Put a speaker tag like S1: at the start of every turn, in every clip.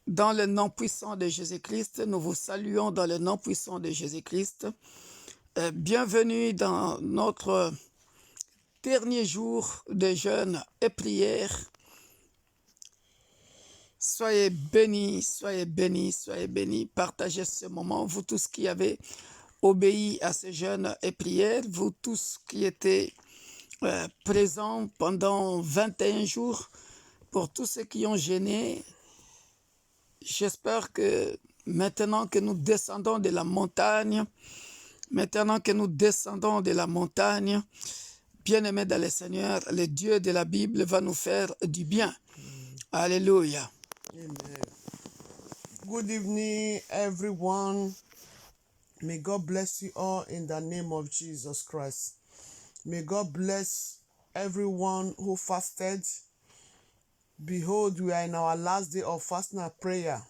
S1: Dans le nom puissant de Jésus-Christ, nous vous saluons dans le nom puissant de Jésus-Christ. Bienvenue dans notre dernier jour de jeûne et prière. Soyez bénis, soyez bénis, soyez bénis. Partagez ce moment, vous tous qui avez obéi à ce jeûne et prière, vous tous qui étaient présents pendant 21 jours, pour tous ceux qui ont jeûné. J'espère que maintenant que nous descendons de la montagne, bien-aimés dans le Seigneur, le Dieu de la Bible va nous faire du bien. Alléluia.
S2: Amen. Good evening, everyone. May God bless you all in the name of Jesus Christ. May God bless everyone who fasted. Behold, we are in our last day of fasting and prayer.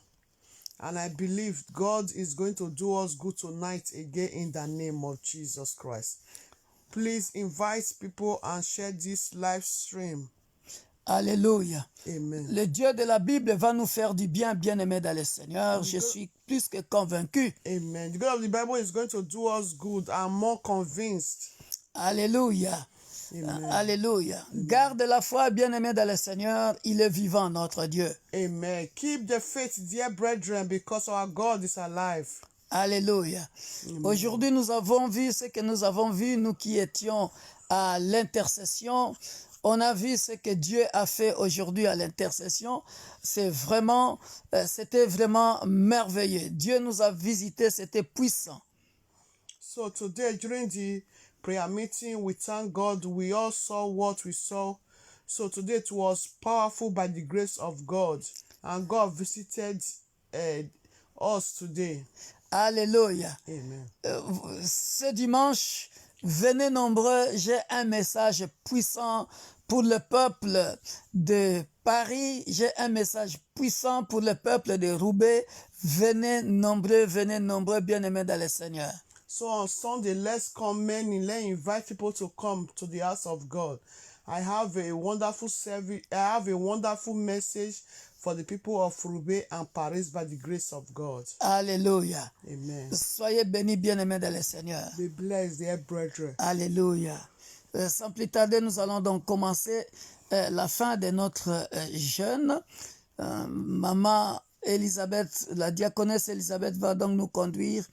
S2: And I believe God is going to do us good tonight again in the name of Jesus Christ. Please invite people and share this live stream.
S1: Alléluia.
S2: Amen.
S1: Le Dieu de la Bible va nous faire du bien, bien-aimés dans le Seigneur. Je suis plus que convaincu.
S2: Amen. The God of the Bible is going to do us good. I'm more convinced.
S1: Alléluia.
S2: Amen.
S1: Alléluia. Garde la foi, bien-aimés dans le Seigneur. Il est vivant, notre Dieu.
S2: Amen. Keep the faith, dear brethren, because our God is alive.
S1: Alléluia. Aujourd'hui, nous avons vu ce que nous avons vu, nous qui étions à l'intercession. On a vu ce que Dieu a fait aujourd'hui à l'intercession. C'était vraiment merveilleux. Dieu nous a visités, c'était puissant.
S2: So today, during the prayer meeting, we thank God. We all saw what we saw. So today it was powerful by the grace of God. And God visited us today.
S1: Alléluia.
S2: Amen.
S1: Ce dimanche, venez nombreux, j'ai un message puissant pour le peuple de Paris. J'ai un message puissant pour le peuple de Roubaix. Venez nombreux, bien-aimés dans le Seigneur.
S2: So on Sunday, let's come many. Let's invite people to come to the house of God. I have a wonderful service. I have a wonderful message for the people of Roubaix and Paris by the grace of God.
S1: Alléluia.
S2: Amen.
S1: Soyez bénis, bien-aimés dans le Seigneur.
S2: Be blessed, dear brethren.
S1: Alléluia. Sans plus tarder, nous allons donc commencer la fin de notre jeûne. Maman Elisabeth, la diaconesse Elisabeth va donc nous conduire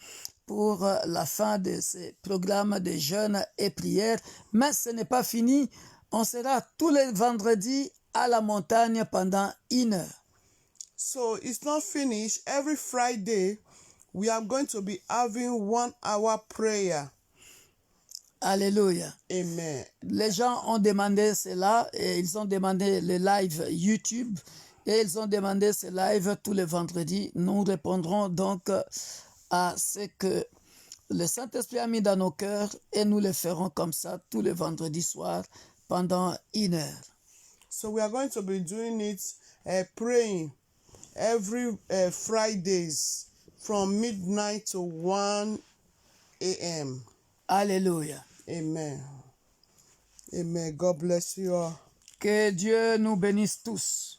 S1: pour la fin de ce programme de jeûne et prière. Mais ce n'est pas fini. On sera tous les vendredis à la montagne pendant 1 heure.
S2: So it's not finished. Every Friday, we are going to be having 1 hour prayer.
S1: Alléluia.
S2: Amen.
S1: Les gens ont demandé cela et ils ont demandé le live YouTube et ils ont demandé ce live tous les vendredis. Nous répondrons donc à ce que le Saint-Esprit a mis dans nos cœurs et nous le ferons comme ça tous les vendredis soirs pendant 1 heure.
S2: So we are going to be doing it, praying every Fridays from midnight to 1 a.m.
S1: Alléluia.
S2: Amen. Amen. God bless you all.
S1: Que Dieu nous bénisse tous.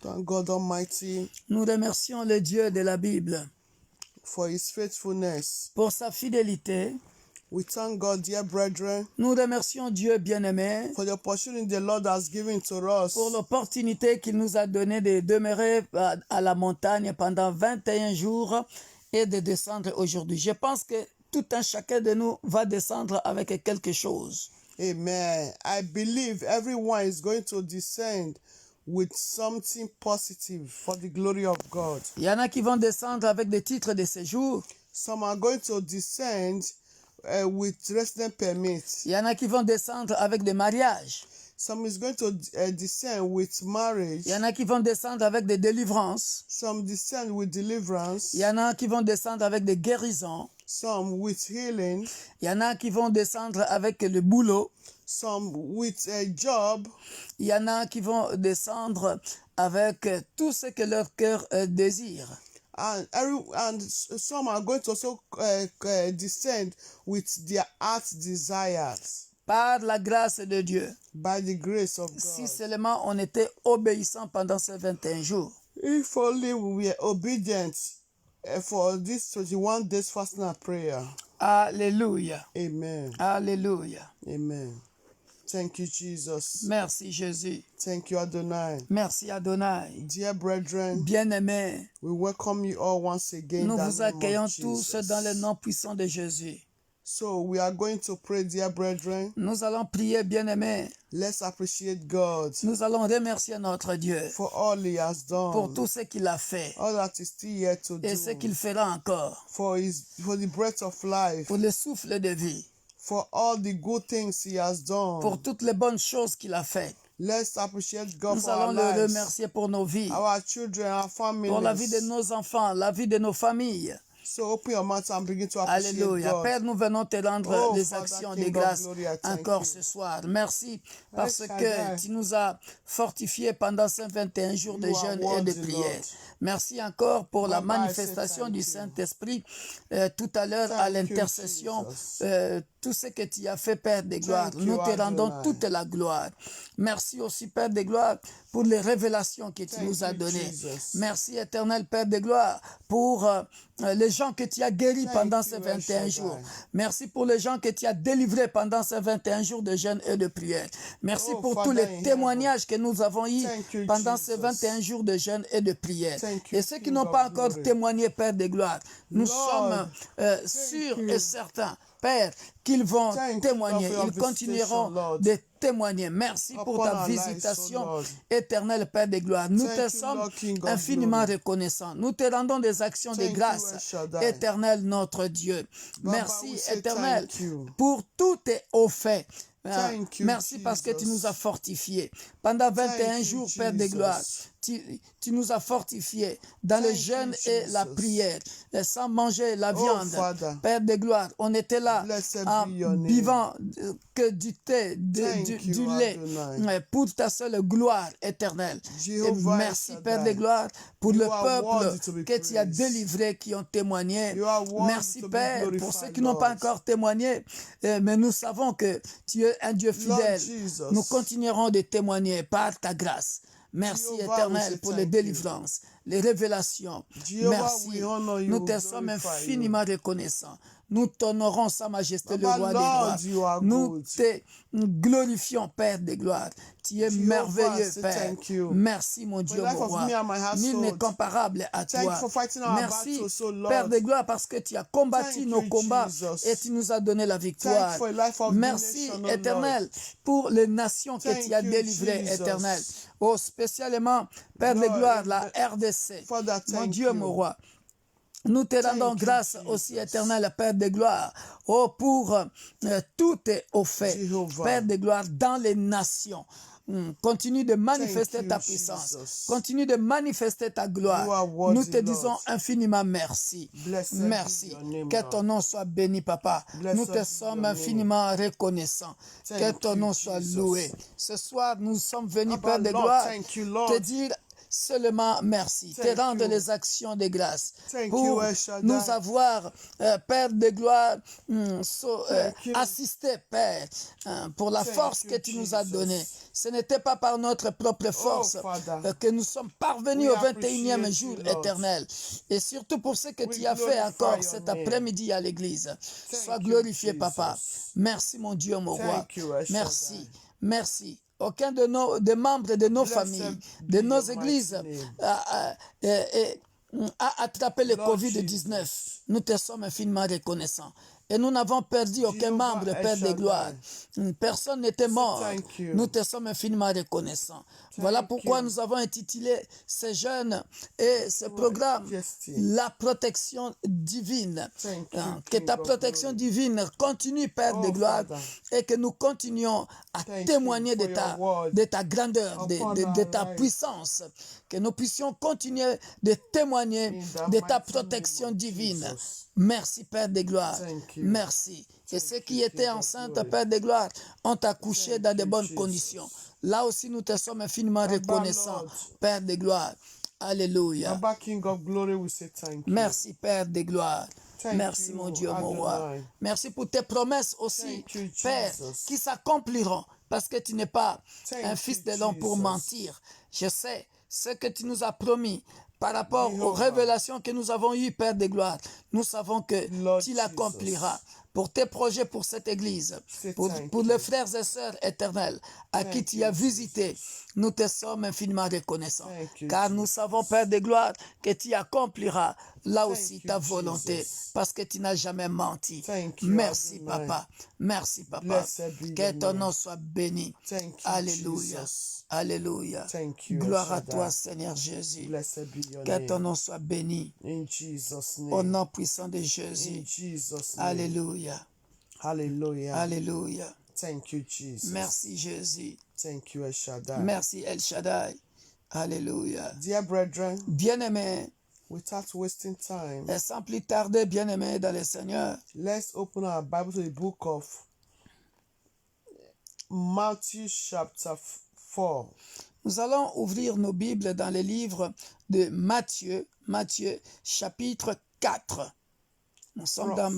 S2: Thank God Almighty
S1: Nous remercions le Dieu de la Bible
S2: for His faithfulness.
S1: pour sa fidélité.
S2: We thank God, dear brethren,
S1: Nous remercions Dieu bien-aimé
S2: for the opportunity the Lord has given to us.
S1: pour l'opportunité qu'il nous a donnée de demeurer à la montagne pendant 21 jours et de descendre aujourd'hui. Je pense que tout un chacun de nous va descendre avec quelque chose.
S2: Amen. I believe everyone is going to descend with something positive for the glory of God.
S1: Il y en a qui vont descendre avec des titres de séjour.
S2: Some are going to descend with resident permits.
S1: Il y en a qui vont descendre avec des mariages.
S2: Some is going to descend with marriage.
S1: Il y en a qui vont descendre avec des délivrances.
S2: Some descend with deliverance.
S1: Il y en a qui vont descendre avec des guérisons.
S2: Some with healing.
S1: Il y en a qui vont descendre avec le boulot.
S2: Some with a job.
S1: Il y en a qui vont descendre avec tout ce que leur cœur désire.
S2: And some are going to also descend with their heart desires.
S1: par la grâce de Dieu,
S2: by the grace of
S1: si
S2: God.
S1: seulement on était obéissant pendant ces 21 jours,
S2: If only we were obedient for this 21 days fasting and prayer.
S1: alléluia,
S2: Amen.
S1: alléluia.
S2: Amen. Thank you, Jesus.
S1: Merci Jésus,
S2: Thank you, Adonai.
S1: merci Adonai.
S2: Dear brethren,
S1: Bien-aimés,
S2: we welcome you all once again in
S1: nous
S2: the
S1: vous
S2: name
S1: accueillons
S2: of
S1: tous dans le
S2: Jesus.
S1: nom puissant de Jésus.
S2: So we are going to pray, dear brethren.
S1: Nous allons prier, bien-aimés.
S2: Let's appreciate God
S1: Nous allons remercier notre Dieu
S2: for all He has
S1: pour
S2: done,
S1: tout ce qu'il a fait
S2: all that He's still yet to
S1: et ce
S2: do,
S1: qu'il fera encore,
S2: for the breath of life,
S1: pour le souffle de vie,
S2: for all the good things He has
S1: pour
S2: done.
S1: toutes les bonnes choses qu'il a faites.
S2: Let's appreciate God
S1: Nous
S2: for our
S1: allons le
S2: lives,
S1: remercier pour nos vies,
S2: our children, our
S1: pour la vie de
S2: families.
S1: nos enfants, la vie de nos familles.
S2: So open your mouth and begin to appreciate
S1: Alléluia.
S2: God.
S1: Père, nous venons te rendre
S2: Oh,
S1: les
S2: Father,
S1: actions
S2: King
S1: de
S2: of
S1: grâce
S2: glory, I thank
S1: encore
S2: you.
S1: ce soir. Merci parce
S2: El
S1: que
S2: Shaddai.
S1: tu nous as fortifiés pendant ces 21 jours de
S2: You are
S1: jeûne et de
S2: worthy,
S1: prière.
S2: Lord.
S1: Merci encore pour la
S2: Baba, I say
S1: manifestation
S2: thank
S1: du
S2: you.
S1: Saint-Esprit tout à l'heure à
S2: Thank you,
S1: l'intercession.
S2: Jesus.
S1: Tout ce que tu as fait, Père de gloire.
S2: Thank you,
S1: Nous te rendons
S2: Adonai.
S1: toute la gloire. Merci aussi, Père de gloire, pour les révélations que tu
S2: Thank
S1: nous as
S2: you,
S1: données.
S2: Jesus.
S1: Merci, éternel Père de gloire, pour les gens que tu as guéris
S2: Thank
S1: pendant
S2: you,
S1: ces
S2: El
S1: 21
S2: Shaddai.
S1: jours. Merci pour les gens que tu as délivrés pendant ces 21 jours de jeûne et de prière. Merci
S2: Oh,
S1: pour
S2: Father
S1: tous
S2: in
S1: les témoignages que nous avons eus
S2: Thank you,
S1: pendant ces
S2: Jesus.
S1: 21 jours de jeûne et de prière.
S2: Thank you,
S1: Et ceux qui
S2: King
S1: n'ont
S2: of
S1: pas encore
S2: glory.
S1: témoigné, Père de gloire, nous
S2: Lord,
S1: sommes sûrs
S2: you.
S1: et certains, Père, qu'ils vont
S2: Thank you,
S1: témoigner.
S2: Lord, for your
S1: Ils continueront
S2: visitation, Lord.
S1: de témoigner. Merci pour
S2: Upon
S1: ta
S2: our lives,
S1: visitation,
S2: oh Lord.
S1: éternelle Père de gloire. Nous
S2: Thank
S1: te
S2: you,
S1: sommes
S2: Lord, King of
S1: infiniment
S2: glory.
S1: reconnaissants. Nous te rendons des actions de
S2: Thank you,
S1: grâce,
S2: El Shaddai.
S1: éternel notre Dieu.
S2: Baba,
S1: Merci,
S2: we say
S1: éternel,
S2: thank you.
S1: pour tout tes hauts faits.
S2: Thank you,
S1: Merci parce que tu
S2: Jesus.
S1: nous as fortifiés. Pendant 21
S2: Thank you,
S1: jours, Père de
S2: Jesus.
S1: gloire, tu nous as fortifiés dans le
S2: Thank you,
S1: jeûne et la
S2: Jesus.
S1: prière, sans manger la
S2: Oh,
S1: viande.
S2: Father.
S1: Père de gloire, on était là
S2: Blessed
S1: en
S2: be your name.
S1: buvant que du thé,
S2: Thank
S1: du
S2: you,
S1: lait,
S2: Adonai.
S1: pour ta seule gloire éternelle. Et
S2: Jehovah
S1: merci,
S2: El
S1: Père de
S2: Shaddai.
S1: gloire, pour
S2: You
S1: le
S2: are worthy to
S1: peuple
S2: be
S1: que tu as
S2: praised.
S1: délivré, qui ont témoigné.
S2: You are worthy
S1: Merci,
S2: to be
S1: Père, pour
S2: glorified,
S1: ceux qui n'ont pas
S2: Lord.
S1: encore témoigné, mais nous savons que tu es un Dieu fidèle.
S2: Jesus.
S1: Nous continuerons de témoigner par ta grâce. Merci,
S2: Jehovah, we
S1: éternel,
S2: say
S1: pour les
S2: thank you.
S1: délivrances, les révélations.
S2: Jehovah,
S1: Merci.
S2: we honor you,
S1: Nous
S2: we
S1: te sommes
S2: glorify
S1: infiniment reconnaissants. Nous t'honorons, Sa Majesté,
S2: Baba,
S1: le Roi
S2: Lord,
S1: des
S2: you
S1: gloires.
S2: are
S1: Nous
S2: good.
S1: te glorifions, Père des gloires. Tu es
S2: Jehovah,
S1: merveilleux,
S2: say
S1: Père.
S2: thank you.
S1: Merci, mon Dieu,
S2: the life
S1: mon
S2: of
S1: roi.
S2: me and my household.
S1: Nul n'est comparable à
S2: Thank you
S1: toi.
S2: for fighting our
S1: Merci,
S2: battles, oh Lord.
S1: Père de gloire, parce que tu as combattu
S2: Thank
S1: nos
S2: you,
S1: combats
S2: Jesus.
S1: et tu nous as donné la
S2: Thank
S1: victoire.
S2: you for a life of
S1: Merci,
S2: nation, oh
S1: éternel, pour les nations que
S2: Thank
S1: tu as
S2: you,
S1: délivrées,
S2: Jesus.
S1: éternel. Oh, spécialement, Père de
S2: Lord,
S1: gloire, la RDC.
S2: Father,
S1: Mon
S2: thank
S1: Dieu,
S2: you.
S1: mon roi. Nous te rendons
S2: Thank you,
S1: grâce
S2: Jesus.
S1: aussi, éternel Père de gloire, oh, pour tout est au fait,
S2: Jehovah.
S1: Père de gloire, dans les nations. Continue de manifester
S2: Thank you,
S1: ta puissance.
S2: Jesus.
S1: Continue de manifester ta
S2: You are
S1: gloire.
S2: worthy,
S1: Nous te disons
S2: Lord.
S1: infiniment merci.
S2: Blessed be
S1: Merci.
S2: your name,
S1: Que
S2: Lord.
S1: ton nom soit béni, Papa.
S2: Blessed
S1: Nous te
S2: be
S1: sommes
S2: your name.
S1: infiniment reconnaissants.
S2: Thank
S1: Que ton
S2: you,
S1: nom soit
S2: Jesus.
S1: loué. Ce soir, nous sommes venus,
S2: Abba,
S1: Père de
S2: Lord,
S1: gloire,
S2: thank you, Lord.
S1: te dire seulement merci.
S2: Thank
S1: Te rendre
S2: you.
S1: les actions de grâce.
S2: Thank
S1: Pour
S2: you, El Shaddai.
S1: nous avoir, Père de gloire,
S2: Thank you.
S1: assisté, Père, pour la
S2: Thank
S1: force
S2: you,
S1: que tu nous as
S2: Jesus.
S1: donnée. Ce n'était pas par notre propre force
S2: Father.
S1: que nous sommes parvenus
S2: We
S1: au 21e
S2: appreciate
S1: jour
S2: you, Lord.
S1: éternel. Et surtout pour ce que
S2: We
S1: tu as fait
S2: glorify
S1: encore
S2: your
S1: cet
S2: name.
S1: après-midi à l'église. Sois
S2: you,
S1: glorifié,
S2: Jesus.
S1: Papa. Merci, mon Dieu, mon roi.
S2: Thank you, El Shaddai.
S1: Merci. Merci. Aucun de nos des membres de nos
S2: Blessed
S1: familles,
S2: be
S1: de nos
S2: your
S1: églises
S2: mighty name.
S1: a attrapé le
S2: Lord
S1: COVID-19.
S2: Jesus.
S1: Nous te sommes infiniment reconnaissants. Et nous n'avons perdu aucun
S2: Jehovah
S1: membre,
S2: El
S1: Père de
S2: Shaddai.
S1: gloire. Personne n'était mort.
S2: thank you.
S1: Nous te sommes infiniment reconnaissants. Voilà pourquoi
S2: you.
S1: nous avons intitulé ces jeunes et ce programme
S2: Majesty.
S1: La protection divine.
S2: Thank you,
S1: Que
S2: King
S1: ta
S2: of
S1: protection
S2: glory.
S1: divine continue, Père de
S2: Oh,
S1: gloire,
S2: Father.
S1: et que nous continuions à
S2: Thank
S1: témoigner
S2: you
S1: de
S2: for
S1: ta,
S2: your word
S1: de ta grandeur, de
S2: upon
S1: de
S2: our
S1: ta
S2: life.
S1: puissance. Que nous puissions continuer de témoigner
S2: In the
S1: de ta
S2: mighty name
S1: protection
S2: of
S1: divine.
S2: Jesus.
S1: Merci, Père de gloire.
S2: Thank you.
S1: Merci. Et
S2: Thank
S1: ceux qui
S2: you,
S1: étaient
S2: King of
S1: enceintes,
S2: glory.
S1: Père de gloire, ont accouché
S2: Thank
S1: dans de
S2: you,
S1: bonnes
S2: Jesus.
S1: conditions. Là aussi, nous te sommes infiniment
S2: Baba,
S1: reconnaissants,
S2: Lord.
S1: Père de gloire. Alléluia.
S2: Baba, King of glory, we say thank you.
S1: Merci, Père de gloire.
S2: Thank
S1: Merci,
S2: you,
S1: mon Dieu, mon roi.
S2: Adonai.
S1: Merci pour tes promesses aussi,
S2: Thank you,
S1: Père,
S2: Jesus.
S1: qui s'accompliront parce que tu n'es pas
S2: Thank
S1: un fils
S2: you,
S1: de l'homme pour
S2: Jesus.
S1: mentir. Je sais ce que tu nous as promis par rapport aux
S2: Jehovah.
S1: révélations que nous avons eues, Père de gloire. Nous savons que
S2: Lord
S1: tu l'accompliras.
S2: Jesus.
S1: Pour tes projets pour cette église,
S2: Say
S1: pour
S2: thank
S1: les
S2: you.
S1: frères et sœurs éternels à qui
S2: Thank
S1: tu
S2: you,
S1: as visité,
S2: Jesus.
S1: nous te sommes infiniment reconnaissants.
S2: Thank you,
S1: Car nous
S2: Jesus.
S1: savons, Père de gloire, que tu accompliras là aussi
S2: Thank
S1: ta
S2: you,
S1: volonté,
S2: Jesus.
S1: parce que tu n'as jamais menti.
S2: Thank you,
S1: Merci,
S2: Adonai.
S1: Papa. Merci, Papa.
S2: Blessed be
S1: Que
S2: your
S1: ton
S2: name.
S1: nom soit béni.
S2: Thank you,
S1: Alléluia.
S2: Jesus.
S1: Alléluia.
S2: Thank you, El
S1: Gloire à
S2: Shaddai.
S1: toi, Seigneur Jésus.
S2: Blessed be your
S1: Que ton
S2: name.
S1: nom soit béni.
S2: In Jesus'
S1: Au
S2: name.
S1: nom puissant de
S2: In
S1: Jésus.
S2: Jesus' name.
S1: Alléluia.
S2: Hallelujah.
S1: Alléluia.
S2: Thank you, Jesus.
S1: Merci, Jésus.
S2: Thank you, El Shaddai.
S1: Merci, El Shaddai. Alléluia.
S2: Dear brethren,
S1: Bien-aimés,
S2: without wasting time,
S1: et sans plus tarder, bien-aimés dans le Seigneur,
S2: let's open our Bible to the book of Matthew chapter 4.
S1: nous allons ouvrir nos Bibles dans le livre de Matthieu, chapitre 4. Nous sommes dans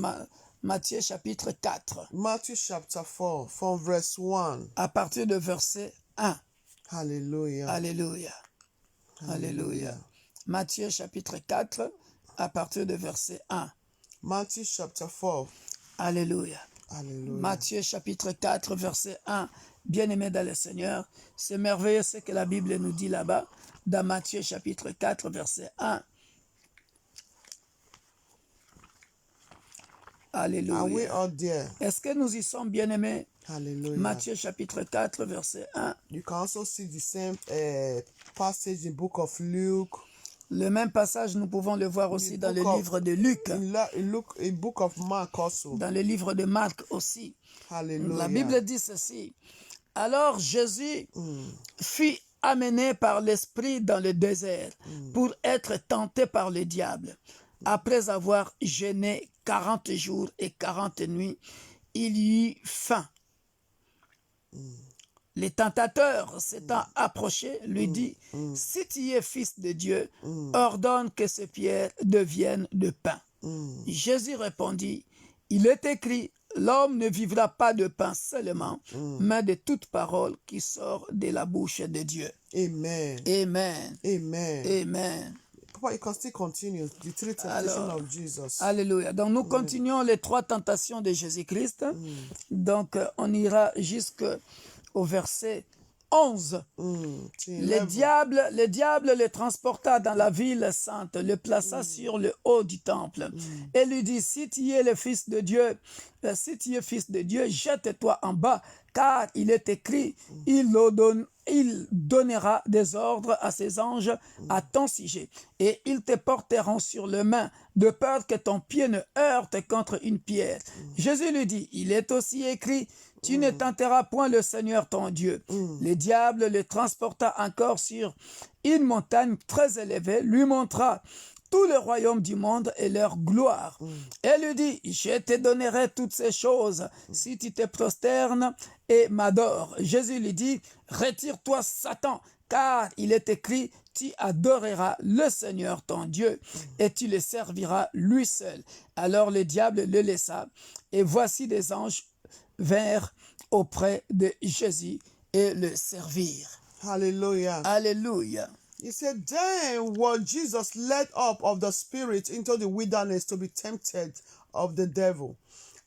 S1: Matthieu chapitre 4,
S2: Matthew chapter 4 from verse 1.
S1: à partir de verset 1.
S2: Hallelujah.
S1: Alléluia. Alléluia. Matthieu chapitre 4, à partir de verset 1.
S2: Matthew chapter 4.
S1: Alléluia.
S2: Hallelujah.
S1: Matthieu chapitre 4, verset 1. Bien-aimés dans le Seigneur, c'est merveilleux ce que la Bible nous dit là-bas, dans Matthieu chapitre 4, verset 1.
S2: Are we
S1: Alléluia.
S2: all there?
S1: Est-ce que nous y sommes, bien-aimés?
S2: Hallelujah.
S1: Matthieu chapitre 4, verset 1.
S2: You can also see the same passage in book of Luke,
S1: Le même passage, nous pouvons le voir aussi dans le livre de Luc,
S2: in book of Mark also.
S1: dans le livre de Marc aussi.
S2: Hallelujah.
S1: La Bible dit ceci. Alors Jésus fut amené par l'Esprit dans le désert pour être tenté par le diable. Après avoir jeûné 40 jours et 40 nuits, il y eut faim. Les tentateurs s'étant approchés, lui dit, si tu es fils de Dieu, ordonne que ces pierres deviennent de pain. Jésus répondit, il est écrit, l'homme ne vivra pas de pain seulement, mais de toute parole qui sort de la bouche de Dieu.
S2: Amen.
S1: Amen.
S2: Amen.
S1: Amen.
S2: Papa, you can still continue the three temptations
S1: Alors,
S2: of Jesus.
S1: Alléluia. Donc, nous continuons les 3 tentations de Jésus-Christ. Donc, on ira jusqu'au verset 11. Le diable le transporta dans la ville sainte, le plaça sur le haut du temple et lui dit, si tu es le fils de Dieu, jette-toi en bas, car il est écrit, il donnera des ordres à ses anges à ton sujet, et ils te porteront sur les mains, de peur que ton pied ne heurte contre une pierre. Jésus lui dit, il est aussi écrit, tu ne tenteras point le Seigneur ton Dieu. Le diable le transporta encore sur une montagne très élevée, lui montra tout le royaume du monde et leur gloire. Et lui dit, je te donnerai toutes ces choses si tu te prosternes et m'adores. Jésus lui dit, retire-toi Satan, car il est écrit, tu adoreras le Seigneur ton Dieu et tu le serviras lui seul. Alors le diable le laissa et voici des anges vinrent auprès de Jésus et le servirent.
S2: Hallelujah.
S1: Alléluia.
S2: He said, then was Jesus led up of the Spirit into the wilderness to be tempted of the devil.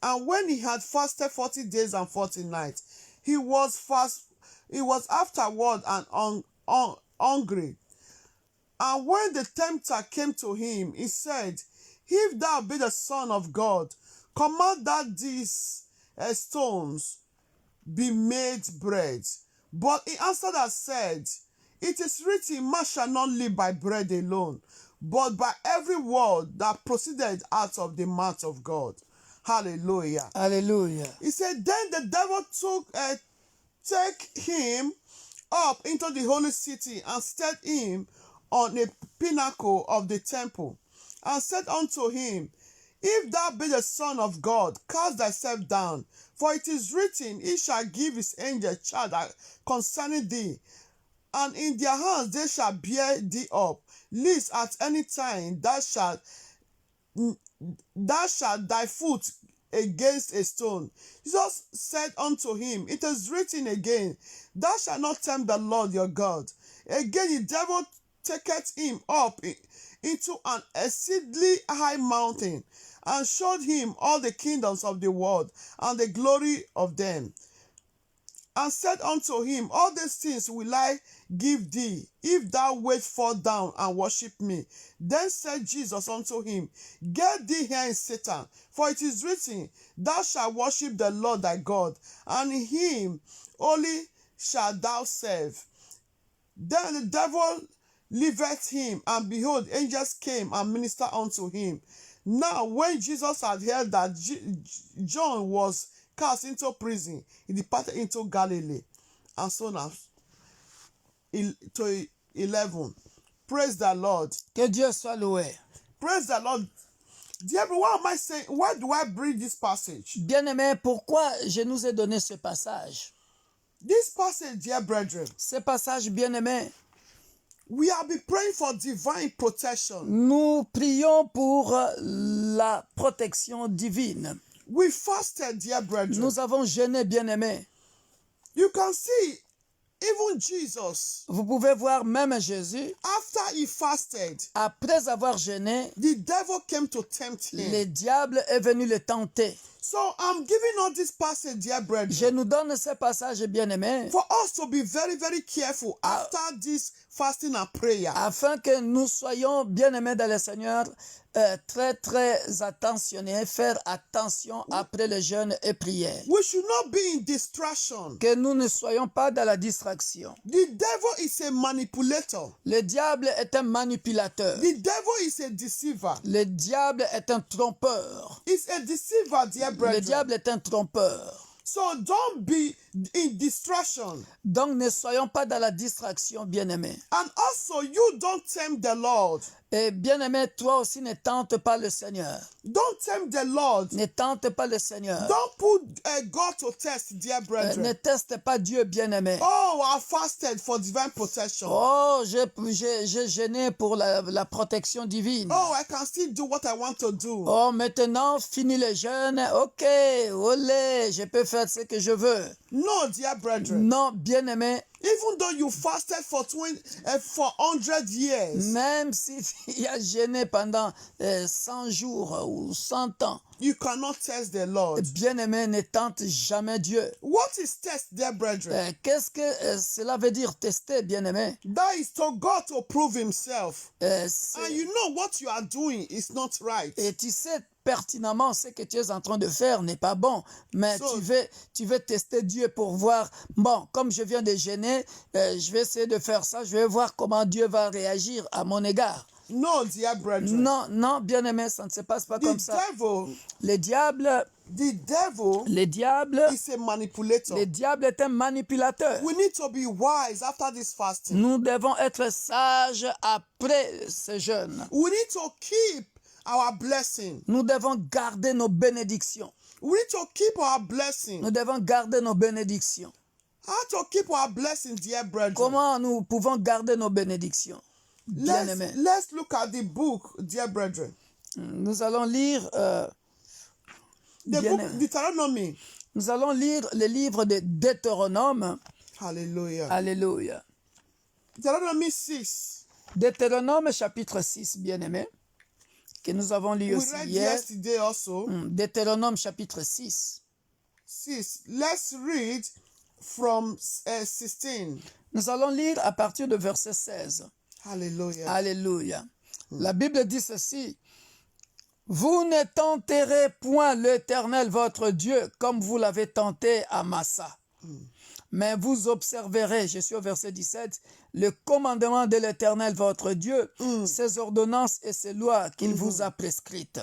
S2: And when he had fasted 40 days and 40 nights, he was afterward and hungry. And when the tempter came to him, he said, if thou be the Son of God, command that these stones be made bread. But he answered and said, it is written, man shall not live by bread alone, but by every word that proceeded out of the mouth of God. Hallelujah.
S1: Hallelujah.
S2: He said, then the devil take him up into the holy city and set him on a pinnacle of the temple, and said unto him, if thou be the Son of God, cast thyself down, for it is written, he shall give his angels charge concerning thee, and in their hands they shall bear thee up, lest at any time thou shalt thou shalt thy foot against a stone. Jesus said unto him, it is written again, thou shalt not tempt the Lord your God. Again the devil taketh him up into an exceedingly high mountain, and showed him all the kingdoms of the world, and the glory of them, and said unto him, all these things will I give thee, if thou wilt fall down and worship me. Then said Jesus unto him, get thee hence, Satan, for it is written, thou shalt worship the Lord thy God, and him only shalt thou serve. Then the devil left him, and behold, angels came and ministered unto him. Now when Jesus had heard that John was cast into prison, he departed into Galilee. And so now, to 11. Praise the Lord.
S1: Que Dieu soit loué.
S2: Praise the Lord. Dear, what am I saying? Why do I bring this passage?
S1: Bien-aimé, pourquoi je nous ai donné ce passage?
S2: This passage, dear brethren,
S1: Ce passage, bien-aimé,
S2: we have been praying for divine protection.
S1: nous prions pour la protection divine.
S2: We fasted, dear brethren.
S1: Nous avons jeûné, bien-aimé.
S2: You can see, even Jesus,
S1: Vous pouvez voir même Jésus,
S2: after he fasted,
S1: après avoir jeûné,
S2: the devil came to tempt him.
S1: le diable est venu le tenter.
S2: So I'm giving all this passage, dear brethren,
S1: Je nous donne ce passage, bien-aimé,
S2: for us to be very, very careful after this fasting and prayer.
S1: afin que nous soyons bien-aimés dans le Seigneur, très, très attentionnés, faire attention après le jeûne et prière.
S2: We should not be in distraction.
S1: Que nous ne soyons pas dans la distraction.
S2: The devil is a manipulator.
S1: Le diable est un manipulateur.
S2: The devil is a deceiver.
S1: Le diable est un trompeur.
S2: He's a deceiver, dear
S1: Le
S2: brethren.
S1: diable est un trompeur.
S2: So don't be in distraction.
S1: Donc ne soyons pas dans la distraction, bien-aimés.
S2: And also, you don't tempt the Lord.
S1: Et bien-aimé, toi aussi ne tente pas le Seigneur.
S2: Don't tempt the Lord.
S1: Ne tente pas le Seigneur.
S2: Don't put God to test, dear
S1: Ne
S2: brethren.
S1: teste pas Dieu, bien-aimé.
S2: Oh, I fasted for divine protection.
S1: Oh, j'ai gêné pour la protection divine.
S2: Oh, I can still do what I want to do.
S1: Oh, maintenant, fini le jeûne. Ok, olé, je peux faire ce que je veux.
S2: No, dear brethren.
S1: Non, bien-aimé,
S2: Even though you fasted for 100 years,
S1: même si tu as gêné pendant 100 jours ou 100 ans,
S2: you cannot test the Lord.
S1: bien-aimé, ne tente jamais Dieu.
S2: What is test, dear brethren?
S1: Qu'est-ce que cela veut dire tester, bien-aimé?
S2: That is to God to prove himself.
S1: C'est-
S2: And you know what you are doing is not right.
S1: Et tu sais pertinemment ce que tu es en train de faire n'est pas bon, mais
S2: So-
S1: tu veux tester Dieu pour voir, bon, comme je viens de gêner, je vais essayer de faire ça, je vais voir comment Dieu va réagir à mon égard.
S2: No, dear brethren.
S1: Non, non, bien-aimé, ça ne se passe pas
S2: The
S1: comme ça.
S2: devil,
S1: Le diable
S2: the devil is a manipulator.
S1: le diable est un manipulateur.
S2: We need to be wise after this fasting.
S1: Nous devons être sages après ce jeûne.
S2: We need to keep our blessing.
S1: Nous devons garder nos bénédictions.
S2: We need to keep our blessing.
S1: Nous devons garder nos bénédictions.
S2: How to keep our blessing, dear brethren?
S1: Comment nous pouvons garder nos bénédictions? Bien-aimés.
S2: Let's look at the book, dear brethren.
S1: Nous allons lire,
S2: The
S1: bien
S2: book
S1: aimé.
S2: Deuteronomy.
S1: Nous allons lire le livre de Deutéronome.
S2: Hallelujah.
S1: Alléluia.
S2: Deuteronomy 6.
S1: Deutéronome chapitre 6, bien-aimé, que nous avons lu
S2: We
S1: aussi
S2: read
S1: hier.
S2: yesterday also.
S1: Deutéronome chapitre 6.
S2: 6. Let's read from 16.
S1: Nous allons lire à partir de verset 16.
S2: Hallelujah.
S1: Alléluia. La Bible dit ceci. Vous ne tenterez point l'Éternel votre Dieu comme vous l'avez tenté à Massa. Mais vous observerez, je suis au verset 17, le commandement de l'Éternel votre Dieu, ses ordonnances et ses lois qu'il vous a prescrites.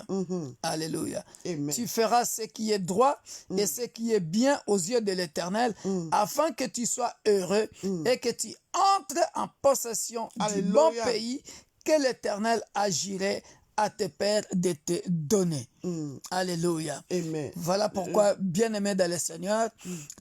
S1: Alléluia.
S2: Amen.
S1: Tu feras ce qui est droit et ce qui est bien aux yeux de l'Éternel, afin que tu sois heureux et que tu entres en possession du bon
S2: Alléluia.
S1: pays que l'Éternel agirait à tes pères de te donner. Alléluia.
S2: Amen.
S1: Voilà pourquoi, bien-aimé dans le Seigneur,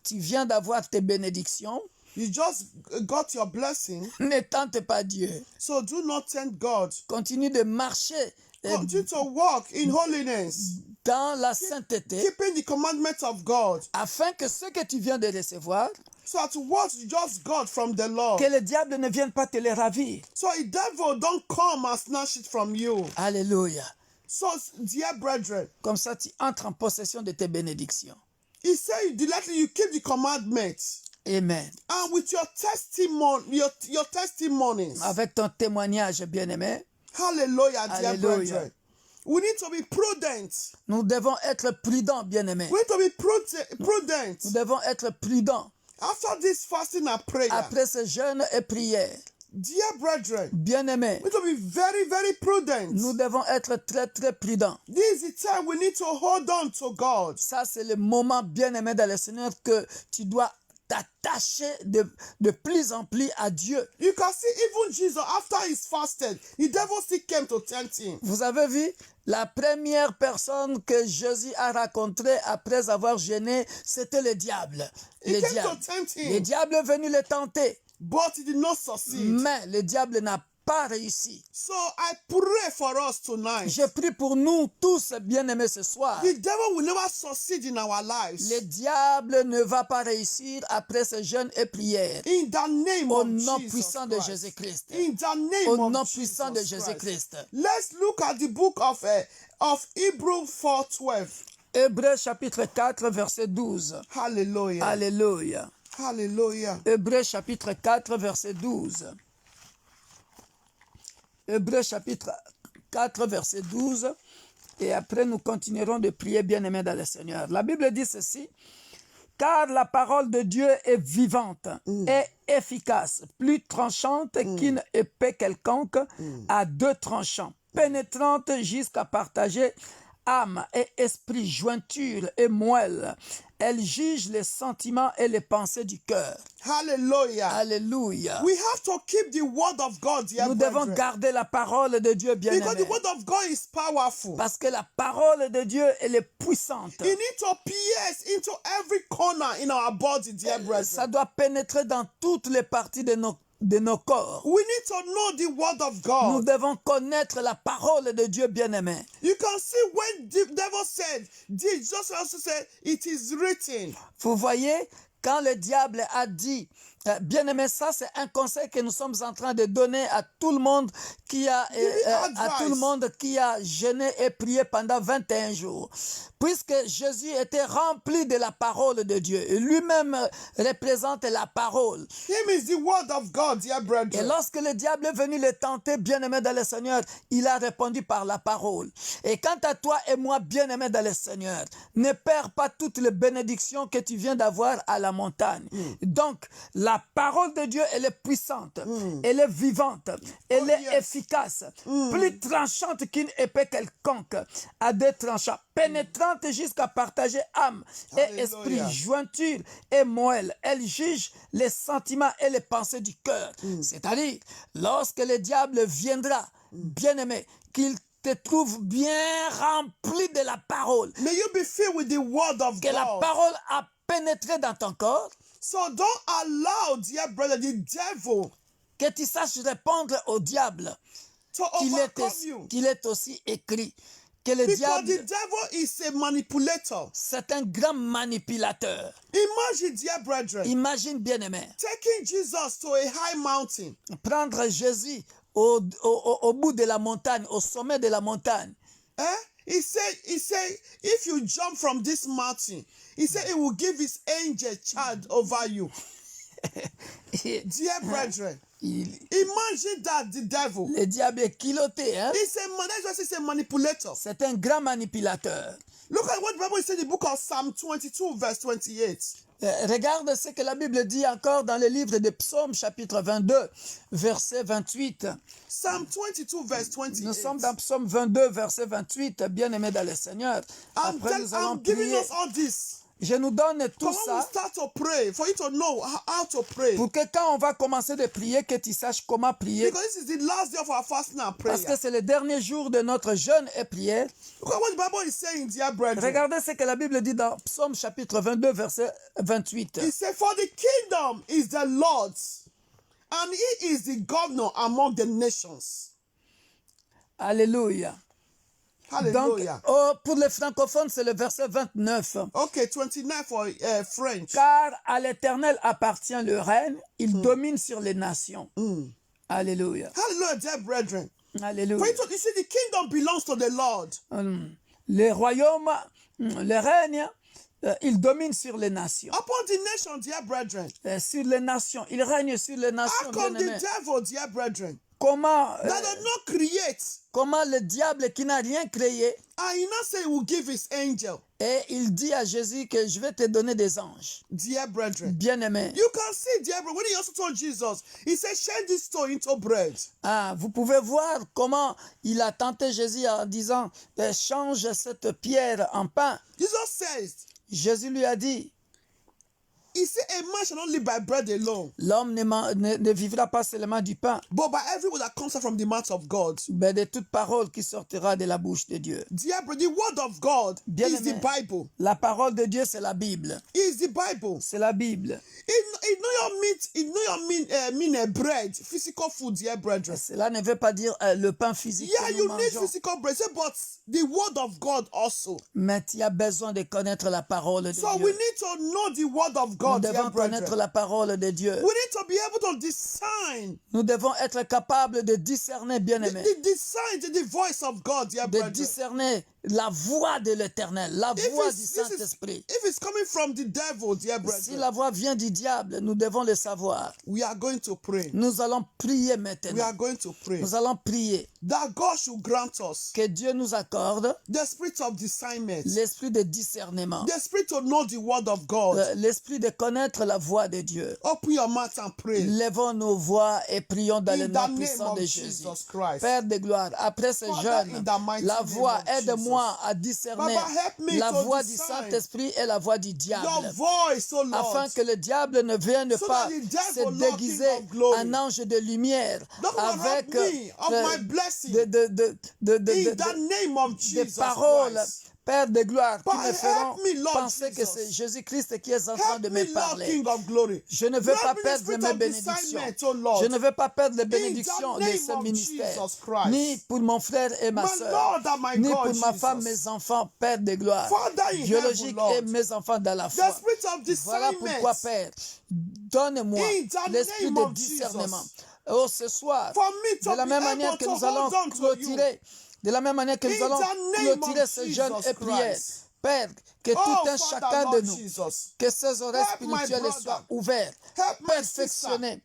S1: tu viens d'avoir tes bénédictions.
S2: You just got your blessing,
S1: Ne tente pas Dieu.
S2: so do not tempt God.
S1: Continue de marcher
S2: continue to walk in holiness,
S1: dans la sainteté,
S2: keeping the commandments of God,
S1: afin que ce que tu viens de recevoir,
S2: so that what you just got from the Lord,
S1: que le diable ne vienne pas te les ravir.
S2: so the devil don't come and snatch it from you.
S1: Alléluia.
S2: So, dear brethren,
S1: Comme ça, tu entres en possession de tes bénédictions.
S2: he said, diligently you keep the commandments,
S1: Amen.
S2: and with your testimony, your testimonies,
S1: Avec ton témoignage, bien-aimé,
S2: hallelujah, dear
S1: Hallelujah.
S2: brethren, we need to be prudent.
S1: nous devons être prudents, bien-aimés.
S2: We need to be prudent.
S1: Nous devons être prudents
S2: After this fasting and prayer,
S1: après ce jeûne et prière.
S2: dear brethren,
S1: Bien-aimés,
S2: we need to be very, very prudent.
S1: nous devons être très, très prudents.
S2: This is the time we need to hold on to God.
S1: Ça, c'est le moment, bien-aimé dans le Seigneur, que tu dois t'attacher de plus en plus à Dieu.
S2: You can see even Jesus, after he's fasted, the devil still came to tempt him.
S1: Vous avez vu, la première personne que Jésus a rencontrée après avoir jeûné, c'était le diable.
S2: He
S1: Le
S2: came
S1: diable.
S2: to tempt
S1: Le
S2: him,
S1: diable est venu le tenter,
S2: but he did not succeed.
S1: mais le diable n'a pas réussi.
S2: So I pray for us tonight.
S1: Je prie pour nous tous, bien-aimés, ce soir.
S2: The devil will never succeed in our lives.
S1: Le diable ne va pas réussir après ce jeûne et prière.
S2: In the name
S1: Au
S2: of
S1: nom
S2: Jesus
S1: puissant de
S2: Christ.
S1: Jésus-Christ.
S2: In the name
S1: Au
S2: of
S1: nom
S2: Jesus
S1: puissant de
S2: Christ.
S1: Jésus-Christ.
S2: Let's look at the book of Hebrews 4:12.
S1: Hébreux chapitre 4, verset 12.
S2: Hallelujah.
S1: Alléluia.
S2: Hallelujah.
S1: Hébreux chapitre 4, verset 12. Hébreux chapitre 4, verset 12. Et après, nous continuerons de prier, bien-aimés dans le Seigneur. La Bible dit ceci. Car la parole de Dieu est vivante et efficace, plus tranchante qu'une épée quelconque, à deux tranchants, pénétrante jusqu'à partager âme et esprit, jointure et moelle. Elle juge les sentiments et les pensées du cœur.
S2: Hallelujah.
S1: Alléluia.
S2: We have to keep the word of God, dear
S1: Nous devons
S2: brethren.
S1: garder la parole de Dieu,
S2: Because
S1: bien-aimé.
S2: the word of God is powerful.
S1: Parce que la parole de Dieu, elle est puissante.
S2: It needs to pierce into every corner in our body, dear
S1: Ça
S2: brethren.
S1: doit pénétrer dans toutes les parties de nos corps.
S2: We need to know the word of
S1: Nous
S2: God.
S1: devons connaître la parole de Dieu, bien-aimé.
S2: You can see when the devil said, Jesus also said, it is written.
S1: Vous voyez, quand le diable a dit, bien-aimé, ça c'est un conseil que nous sommes en train de donner à tout le monde qui a, jeûné et prié pendant 21 jours. Puisque Jésus était rempli de la parole de Dieu. Et lui-même représente la parole.
S2: Him is the word of God, dear
S1: Et
S2: brethren.
S1: lorsque le diable est venu le tenter, bien-aimé dans le Seigneur, il a répondu par la parole. Et quant à toi et moi, bien-aimé dans le Seigneur, ne perds pas toutes les bénédictions que tu viens d'avoir à la montagne. Donc, la parole de Dieu, elle est puissante, elle est vivante, elle est
S2: yes.
S1: efficace, plus tranchante qu'une épée quelconque, à deux tranchants, pénétrante jusqu'à partager âme et
S2: Alléluia.
S1: esprit, jointure et moelle. Elle juge les sentiments et les pensées du cœur. C'est-à-dire, lorsque le diable viendra, bien-aimé, qu'il te trouve bien rempli de la parole,
S2: May you be filled with the word of
S1: que la
S2: God.
S1: parole a pénétré dans ton corps,
S2: So don't allow, dear brother, the devil
S1: que tu saches répondre au diable,
S2: to
S1: qu'il
S2: overcome
S1: est,
S2: you.
S1: qu'il est aussi écrit que le
S2: Because
S1: diable,
S2: the devil is a manipulator.
S1: c'est un grand manipulateur.
S2: Imagine, dear brethren,
S1: Imagine, bien-aimé,
S2: taking Jesus to a high mountain.
S1: prendre Jésus au bout de la montagne, au sommet de la montagne.
S2: He said, if you jump from this mountain, he said he will give his angel charge over you. Dear brethren, imagine that the devil
S1: Le diable est culotté, hein?
S2: is a manipulator.
S1: C'est un grand manipulateur.
S2: Look at what the Bible said in the book of Psalm 22, verse 28.
S1: Regarde ce que la Bible dit encore dans le livre des Psaumes, chapitre 22, verset 28.
S2: Psalm 22, verse 28.
S1: Nous sommes dans Psaume 22, verset 28, bien-aimés dans le Seigneur. Après, nous allons
S2: I'm giving
S1: prier.
S2: us all this.
S1: Je nous donne tout
S2: But when we
S1: ça
S2: start to pray, for you to know how to pray.
S1: pour que quand on va commencer de prier, que tu saches comment prier.
S2: Because this is the last day of our fasting and prayer.
S1: Parce que c'est le dernier jour de notre jeûne et prière.
S2: Look at what the Bible is saying, dear brethren.
S1: Regardez ce que la Bible dit dans Psaume chapitre 22, verset 28.
S2: He said, for the kingdom is the Lord's, and he is the governor among the nations.
S1: Alléluia.
S2: Hallelujah.
S1: Pour les francophones, c'est le verset 29.
S2: Okay, 29 for French.
S1: Car à l'Éternel appartient le règne, il domine sur les nations. Alléluia.
S2: Hallelujah, dear brethren.
S1: Alléluia.
S2: For you see, the kingdom belongs to the Lord.
S1: Les royaumes, le règne, il domine sur les nations.
S2: Upon the nation, dear brethren.
S1: Sur les nations, il règne sur les nations.
S2: How come the
S1: bien-aimés.
S2: devil, dear brethren,
S1: Comment,
S2: that does not create,
S1: comment le diable qui n'a rien créé,
S2: and he not say he will give his angel,
S1: et il dit à Jésus que je vais te donner des anges.
S2: dear brethren.
S1: Bien-aimés.
S2: You can see, dear brethren, when he also told Jesus, he said, change this stone into bread.
S1: Ah, vous pouvez voir comment il a tenté Jésus en disant, change cette pierre en pain.
S2: Jesus says,
S1: Jésus lui a dit,
S2: he said, a man shall not live by bread alone,
S1: l'homme ne vivra pas seulement du pain,
S2: but by every word that comes out from the mouth of God.
S1: mais de toute parole qui sortira de la bouche de Dieu.
S2: Dear brethren, the word of God is the
S1: Bien-aimé,
S2: Bible.
S1: la parole de Dieu, c'est la Bible.
S2: Is the Bible.
S1: C'est la Bible.
S2: It mean a bread, physical food, dear brethren.
S1: Cela ne veut pas dire le pain physique
S2: Yeah,
S1: que nous
S2: you need
S1: mangeons.
S2: physical bread, but the word of God also.
S1: Mais tu as besoin de connaître la parole de
S2: So
S1: Dieu.
S2: we need to know the word of
S1: Nous
S2: God, dear
S1: devons connaître
S2: brethren.
S1: la parole de Dieu.
S2: We need to be able to discern
S1: Nous devons être capables de discerner, bien-aimés,
S2: the voice of God, dear
S1: de
S2: brethren.
S1: discerner la voix de l'Éternel, la voix du
S2: If
S1: Saint-Esprit.
S2: it's coming from the devil, dear
S1: Si
S2: brethren,
S1: la voix vient du diable, nous devons le savoir.
S2: we are going to pray.
S1: Nous allons prier
S2: We
S1: maintenant.
S2: are going to pray
S1: Nous allons prier
S2: that God should grant us
S1: que Dieu nous accorde
S2: the spirit of discernment,
S1: l'esprit de discernement,
S2: the spirit to know the word of God.
S1: l'esprit de connaître la voix de Dieu.
S2: Open your mouth and pray.
S1: Lèvons nos voix et prions dans le
S2: In the
S1: nom
S2: name
S1: puissant
S2: of
S1: de Jésus.
S2: Jesus Christ.
S1: Père de gloire, après ce
S2: Father,
S1: jeûne,
S2: in the mighty
S1: la
S2: name
S1: voix,
S2: of
S1: aide-moi à discerner
S2: Baba, help me
S1: la
S2: to
S1: voix du
S2: discern
S1: Saint-Esprit et la voix du
S2: Your
S1: diable,
S2: voice, oh Lord.
S1: afin que le diable ne vienne
S2: So
S1: pas
S2: that the devil,
S1: se
S2: Lord,
S1: déguiser
S2: King of glory,
S1: en ange de lumière
S2: Don't
S1: avec
S2: rob me of my blessing. In the name of
S1: des
S2: Jesus
S1: paroles,
S2: Christ.
S1: Père de gloire, qui
S2: But
S1: me
S2: help
S1: feront
S2: me, Lord
S1: penser que
S2: Jesus.
S1: c'est Jésus-Christ qui est en train
S2: Help
S1: de
S2: me,
S1: me
S2: Lord,
S1: parler.
S2: King of glory.
S1: Je ne veux
S2: Grant
S1: pas
S2: me the
S1: perdre
S2: spirit
S1: mes
S2: of
S1: bénédictions.
S2: discernment, oh Lord.
S1: Je ne veux pas perdre les
S2: In
S1: bénédictions
S2: the
S1: de
S2: name
S1: ce
S2: of
S1: ministère,
S2: Jesus Christ.
S1: ni pour mon frère et ma
S2: My
S1: soeur,
S2: Lord and my
S1: ni
S2: God,
S1: pour ma femme,
S2: Jesus.
S1: mes enfants, Père de gloire,
S2: Father in
S1: biologiques
S2: heaven,
S1: et
S2: Lord.
S1: mes enfants dans la
S2: The
S1: foi.
S2: spirit of
S1: Voilà pourquoi,
S2: discernment.
S1: Père, donne-moi
S2: In the
S1: l'esprit
S2: name
S1: de
S2: of
S1: discernement.
S2: Jesus.
S1: Oh, ce soir,
S2: For me to
S1: de la
S2: be
S1: même
S2: able
S1: manière que
S2: to
S1: nous allons
S2: hold on to
S1: clôturer, de la même manière que nous
S2: In
S1: allons
S2: the name
S1: clôturer
S2: of
S1: ce jeûne
S2: Jesus
S1: et prière,
S2: Christ.
S1: Père, que
S2: Oh,
S1: tout un
S2: Father,
S1: chacun de
S2: Lord
S1: nous,
S2: Jesus.
S1: que ses oreilles
S2: Help my
S1: spirituelles
S2: brother.
S1: soient ouvertes,
S2: Help my
S1: perfectionnées,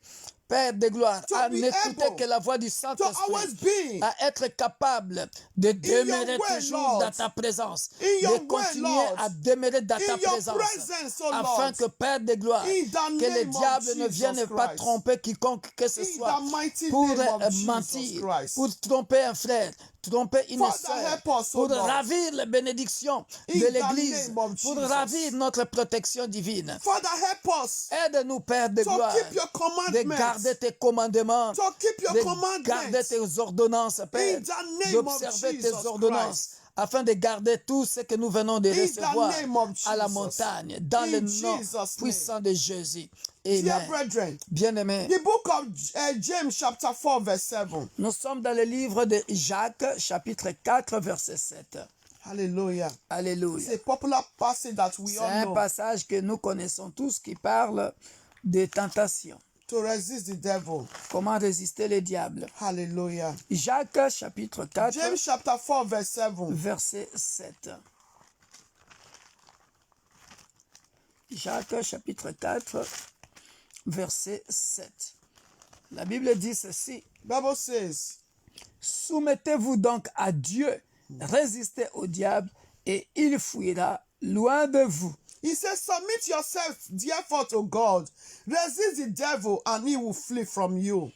S1: Père de gloire,
S2: To
S1: à
S2: be
S1: n'écouter
S2: able
S1: que la voix du
S2: to always
S1: Saint-Esprit,
S2: be
S1: à être capable de demeurer
S2: way,
S1: toujours
S2: Lord.
S1: dans ta présence,
S2: In your
S1: de
S2: way,
S1: continuer
S2: Lord.
S1: à demeurer dans ta
S2: In your
S1: présence,
S2: presence, oh
S1: afin
S2: Lord.
S1: que, Père de gloire,
S2: In the
S1: que le
S2: name of
S1: diable ne
S2: Jesus
S1: vienne pas
S2: Christ.
S1: tromper quiconque que ce
S2: In
S1: soit
S2: the mighty
S1: pour
S2: name of Jesus
S1: mentir,
S2: Christ.
S1: pour tromper un frère, tromper une
S2: Father,
S1: sœur,
S2: help us, oh
S1: pour
S2: Lord.
S1: ravir les bénédictions
S2: In
S1: de
S2: the
S1: l'Église,
S2: name of
S1: pour
S2: Jesus.
S1: ravir notre protection divine.
S2: Father, help us
S1: Aide-nous, Père de
S2: to
S1: gloire,
S2: keep your
S1: de
S2: commandments.
S1: garder tes commandements,
S2: To keep your
S1: de garder
S2: commandments.
S1: tes ordonnances, Père,
S2: In the name of
S1: d'observer tes
S2: Jesus
S1: ordonnances,
S2: Christ.
S1: afin de garder tout ce que nous venons de
S2: In the
S1: recevoir
S2: name of
S1: à la
S2: Jesus.
S1: montagne, dans
S2: In
S1: le nom
S2: Jesus' name.
S1: puissant de Jésus.
S2: Dear
S1: Amen.
S2: brethren,
S1: Bien-aimés,
S2: the book of James chapter 4 verse 7.
S1: nous sommes dans le livre de Jacques, chapitre 4, verset 7.
S2: Hallelujah.
S1: Alléluia.
S2: It's a popular passage that we
S1: C'est
S2: all
S1: un
S2: know.
S1: passage que nous connaissons tous qui parle des tentations.
S2: To resist the devil.
S1: Comment résister le diable.
S2: Hallelujah.
S1: Jacques, chapitre 4,
S2: James chapter 4 verse 7.
S1: verset 7. Jacques, chapitre 4, verset 7. La Bible dit ceci.
S2: Bible says,
S1: Soumettez-vous donc à Dieu, résistez au diable et il fuira loin de vous.
S2: he says, submit yourself therefore to God. Resist the devil and he will flee from you.